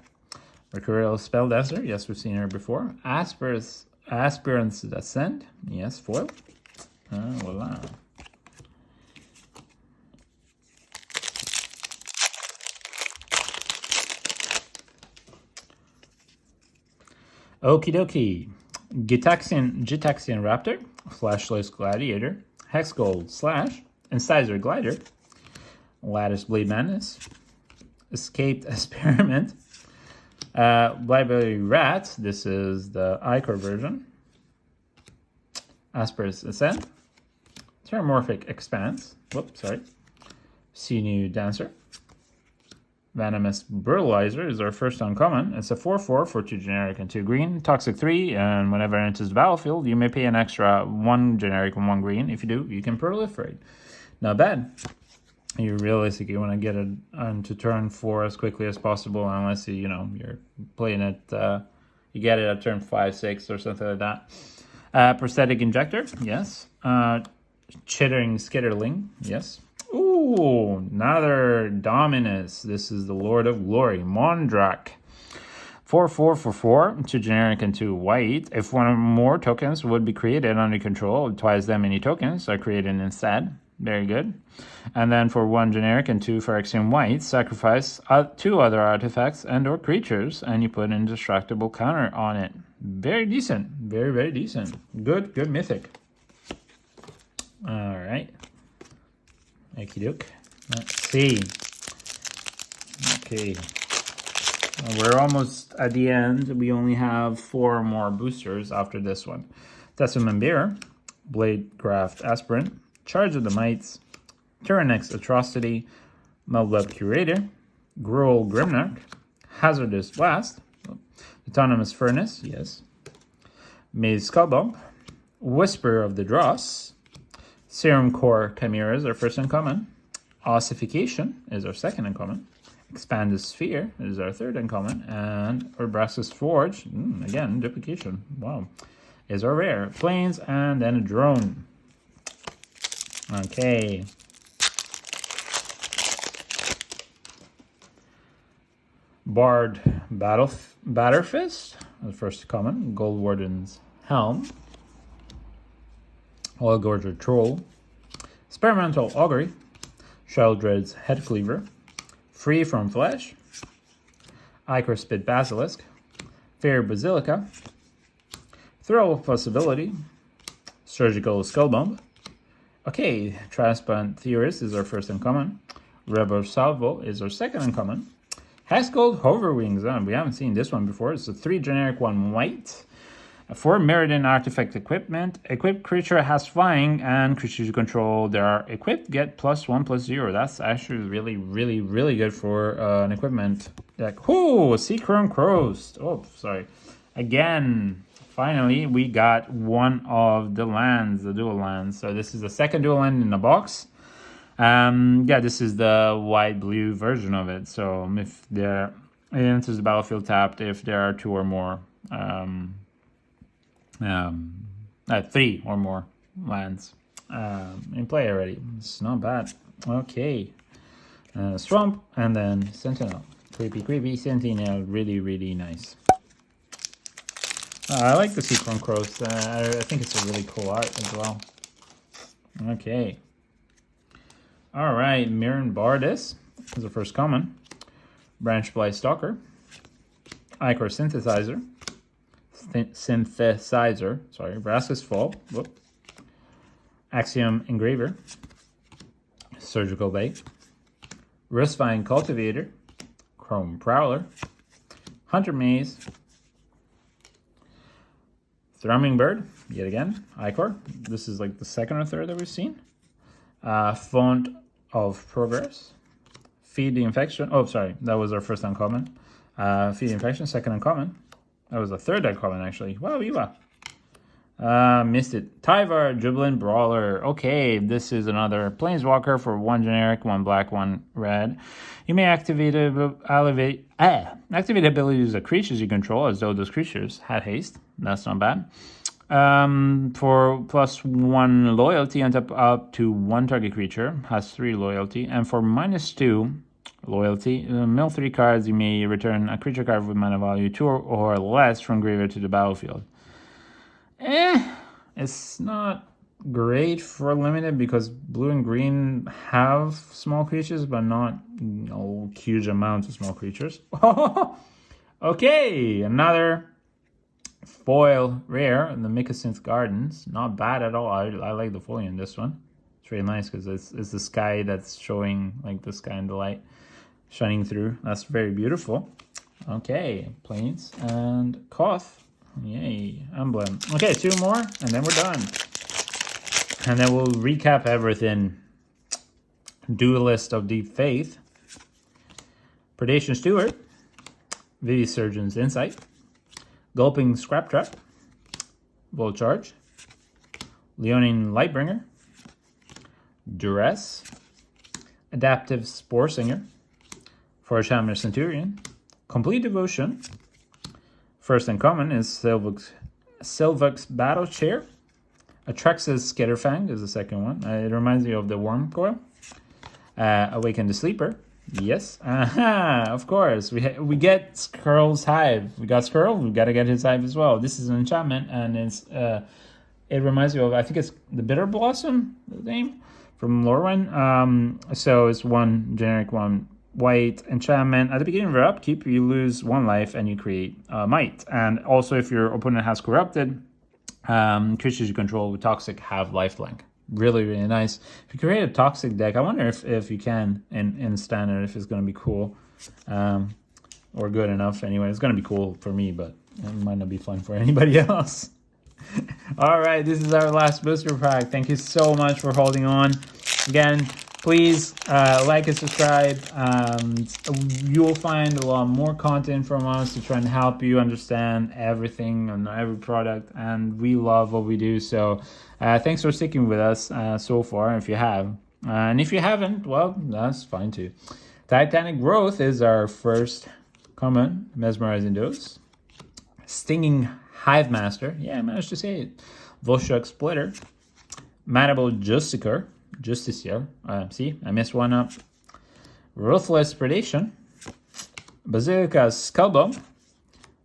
Mercurial Spelldancer, yes, we've seen her before. Aspirant's Ascent, yes, foil. Voila. Okie dokie. Gitaxian Raptor, Flashless Gladiator, Hexgold Slash, Incisor Glider, Lattice Blade Madness, Escaped Experiment, Blackberry Rat, this is the Ichor version, Asper's Ascent, Terramorphic Expanse, Sinew Dancer, Venomous Brutalizer is our first uncommon. It's a 4/4 for 2 generic and 2 green. Toxic 3, and whenever it enters the battlefield, you may pay an extra 1 generic and 1 green. If you do, you can proliferate. Not bad. You realistically want to get it onto turn 4 as quickly as possible, unless you're playing it. You get it at turn 5, 6, or something like that. Prosthetic Injector, yes. Chittering Skitterling, yes. Ooh, another Dominus. This is the Lord of Glory. Mondrak. 4/4 for 4. 2 generic and 2 white. If one or more tokens would be created under control, twice that many tokens are created instead. Very good. And then for 1 generic and 2 Phyrexian white, sacrifice 2 other artifacts and or creatures, and you put an indestructible counter on it. Very decent. Very, very decent. Good mythic. All right. Okie doke. Let's see. Okay. We're almost at the end. We only have 4 more boosters after this one. Testament Bearer, Bladegraft Aspirant, Charge of the Mites, Tyrannex Atrocity, Melblood Curator, Gruul Grimnarch, Hazardous Blast, Autonomous Furnace, yes, Maze Skullbump, Whisper of the Dross, Serum Core Chimera is our first uncommon. Ossification is our second uncommon. Expanded Sphere is our third uncommon. And Urbraxis Forge, again, duplication, wow, is our rare. Planes, and then a drone. Okay. Bard Batterfist, the first common. Gold Warden's Helm. Oilgorger Troll, Experimental Augury, Sheldred's Headcleaver, Free from Flesh, Ichorspit Basilisk, Fair Basilica, Throw of Possibility, Surgical Skullbomb. Okay, Transparent Theorist is our first uncommon. Rebel Salvo is our second uncommon. Hexgold Hoverwings, we haven't seen this one before. It's a 3 generic, 1 white. For Meriden Artifact Equipment, equipped creature has flying, and creatures you control that are equipped get +1/+0. That's actually really, really, really good for an equipment deck. Ooh, Seachrome Croast. Oh, sorry. Again, finally, we got one of the lands, the dual lands. So this is the second dual land in the box. Yeah, this is the white-blue version of it. So if it enters the battlefield tapped, if there are 2 or more, 3 or more lands in play already. It's not bad. Okay. Swamp, and then Sentinel. Creepy Sentinel. Really nice. I like the Seacron Crows. I think it's a really cool art as well. Okay. Alright, Mirren Bardis is the first common. Branch Blight Stalker. Ichor Synthesizer. Sorry. Vraska's Fall. Whoop. Axiom Engraver. Surgical Bait. Rustvine Cultivator. Chrome Prowler. Hunter Maze. Thrumming Bird, yet again. Ichor. This is like the second or third that we've seen. Font of Progress. Feed the Infection. Oh, sorry. That was our first uncommon. Feed the Infection, second uncommon. That was the third uncommon, actually. Wow, Eva. Missed it. Tyvar, Jubilant Brawler. Okay, this is another Planeswalker for 1 generic, 1 black, 1 red. You may activate abilities of creatures you control as though those creatures had haste. That's not bad. For +1 loyalty and up to 1 target creature has 3 loyalty. And for -2 loyalty, mill 3 cards, you may return a creature card with mana value 2 or less from graveyard to the battlefield. It's not great for limited because blue and green have small creatures, but not huge amounts of small creatures. Okay, another foil rare in the Mycosynth Gardens. Not bad at all. I like the foil in this one. It's really nice because it's the sky that's showing, like the sky and the light shining through. That's very beautiful. Okay, Plains and Koth. Yay, emblem. Okay, 2 more, and then we're done. And then we'll recap everything. Duelist of Deep Faith. Predation Steward. Vivisurgeon's Insight. Gulping Scrap Trap. Volcharge. Leonin Lightbringer. Duress. Adaptive Spore Singer. Forge Hammer Centurion. Complete Devotion. First uncommon is Silvux Battle Chair. Atrax's Skitterfang is the second one. It reminds me of the Worm Coil. Awaken the Sleeper. Yes. Aha, of course. We get Skrull's Hive. We got Skrull. We've got to get his Hive as well. This is an enchantment, and it reminds me of, I think it's the Bitter Blossom, the name, from Lorwyn. So it's 1 generic, 1 white enchantment. At the beginning of your upkeep, you lose 1 life and you create Might. And also, if your opponent has corrupted, creatures you control with Toxic have lifelink. Really nice. If you create a Toxic deck, I wonder if you can in Standard, if it's going to be cool or good enough. Anyway, it's going to be cool for me, but it might not be fun for anybody else. All right, this is our last booster pack. Thank you so much for holding on. Again, please like and subscribe. You'll find a lot more content from us to try and help you understand everything and every product. And we love what we do. So thanks for sticking with us so far, if you have. And if you haven't, well, that's fine too. Titanic Growth is our first common Mesmerizing Dose. Stinging Hive Master. Yeah, I managed to say it. Volshuk Splitter. Manable Justiciar. See, I messed one up. Ruthless Predation. Basilica's Skullbomb.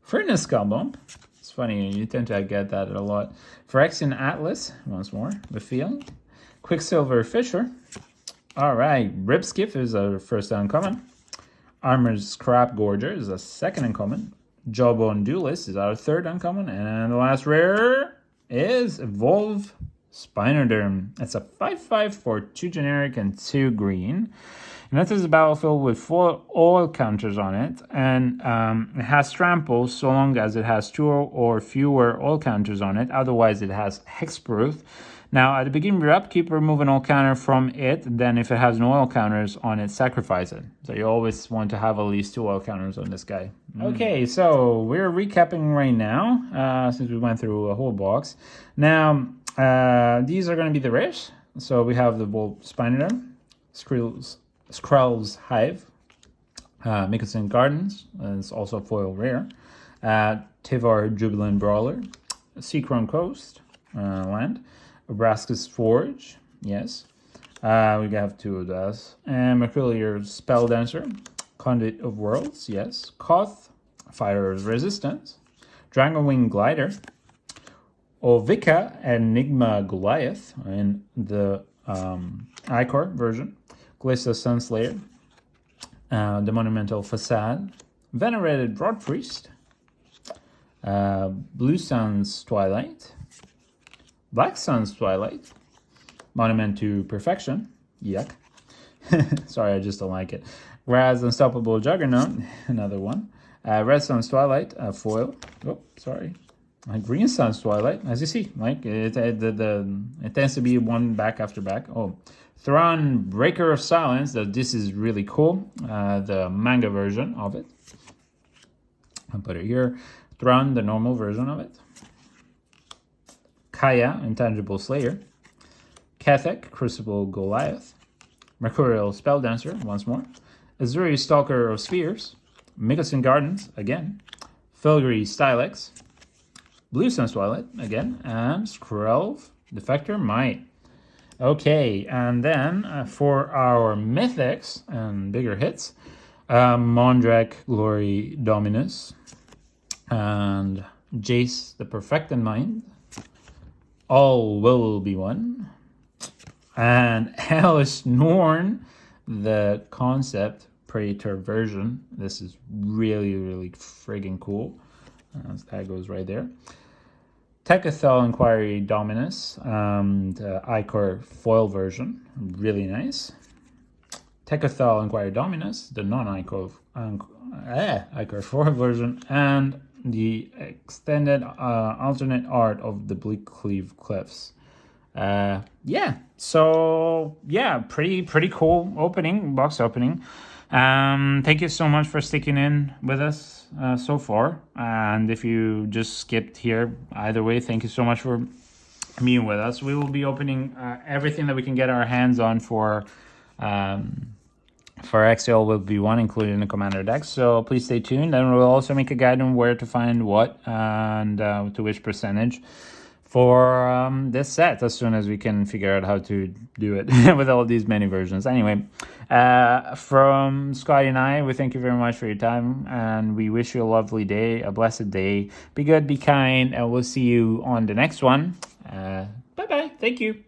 Furnace Skullbomb. It's funny, you tend to get that a lot. Phyrexian Atlas, once more, the feeling. Quicksilver Fisher. Alright, Ripskiff is our first uncommon. Armored Scrap Gorger is a second uncommon. Jawbone Duelist is our third uncommon. And the last rare is Evolve Spinoderm. It's a 5/5 for 2 generic and 2 green. And that is a battlefield with 4 oil counters on it. And it has trample so long as it has 2 or fewer oil counters on it. Otherwise, it has hexproof. Now, at the beginning of your upkeep, remove an oil counter from it. Then if it has no oil counters on it, sacrifice it. So you always want to have at least 2 oil counters on this guy. Okay, so we're recapping right now, since we went through a whole box. Now, these are going to be the rares. So we have the Wolf Spinator, Skrull's Hive, Mickelson Gardens, it's also a foil rare, Tivar Jubilant Brawler, Seacron Coast, land, Nebraska's Forge, yes, we have 2 of those, and Mercurial Spell Dancer, Conduit of Worlds, yes, Koth, Fire Resistance, Dragonwing Glider, Ovika Enigma Goliath in the Icor version, Glissa Sunslayer, the Monumental Facade, Venerated Broad Priest, Blue Sun's Twilight, Black Sun's Twilight, Monument to Perfection, yuck, sorry, I just don't like it, Raz Unstoppable Juggernaut, another one, Red Sun's Twilight, foil, oh, sorry, Green Sun's Twilight, as you see, like, it tends to be one back after back, oh, Thrawn Breaker of Silence, this is really cool, the manga version of it, I'll put it here, Thrawn, the normal version of it, Kaya, Intangible Slayer, Kethek, Crucible Goliath, Mercurial Spell Dancer, once more, Azuri, Stalker of Spheres, Mickelson Gardens, again, Filgri Stylex, Blue Sun's Twilight, again, and Skrull, Defector Might. Okay, and then for our mythics and bigger hits, Mondrak Glory Dominus, and Jace the Perfected Mind, All Will Be One, and Hellish Norn, the concept Praetor version. This is really, really friggin' cool. That goes right there. Techathel Inquiry Dominus, the Icor foil version, really nice. Techathel Inquiry Dominus, the non-Icor Icor foil version, and the extended alternate art of the Bleakcleave Cliffs. Yeah, so yeah, pretty cool opening, box opening. Thank you so much for sticking in with us so far, and if you just skipped here, either way, thank you so much for being with us. We will be opening everything that we can get our hands on for Phyrexia will be one, including the commander deck, so please stay tuned, and we'll also make a guide on where to find what and to which percentage for this set as soon as we can figure out how to do it with all these many versions. Anyway, from Scotty and I, we thank you very much for your time, and we wish you a lovely day, a blessed day. Be good, be kind, and we'll see you on the next one. Bye-bye. Thank you.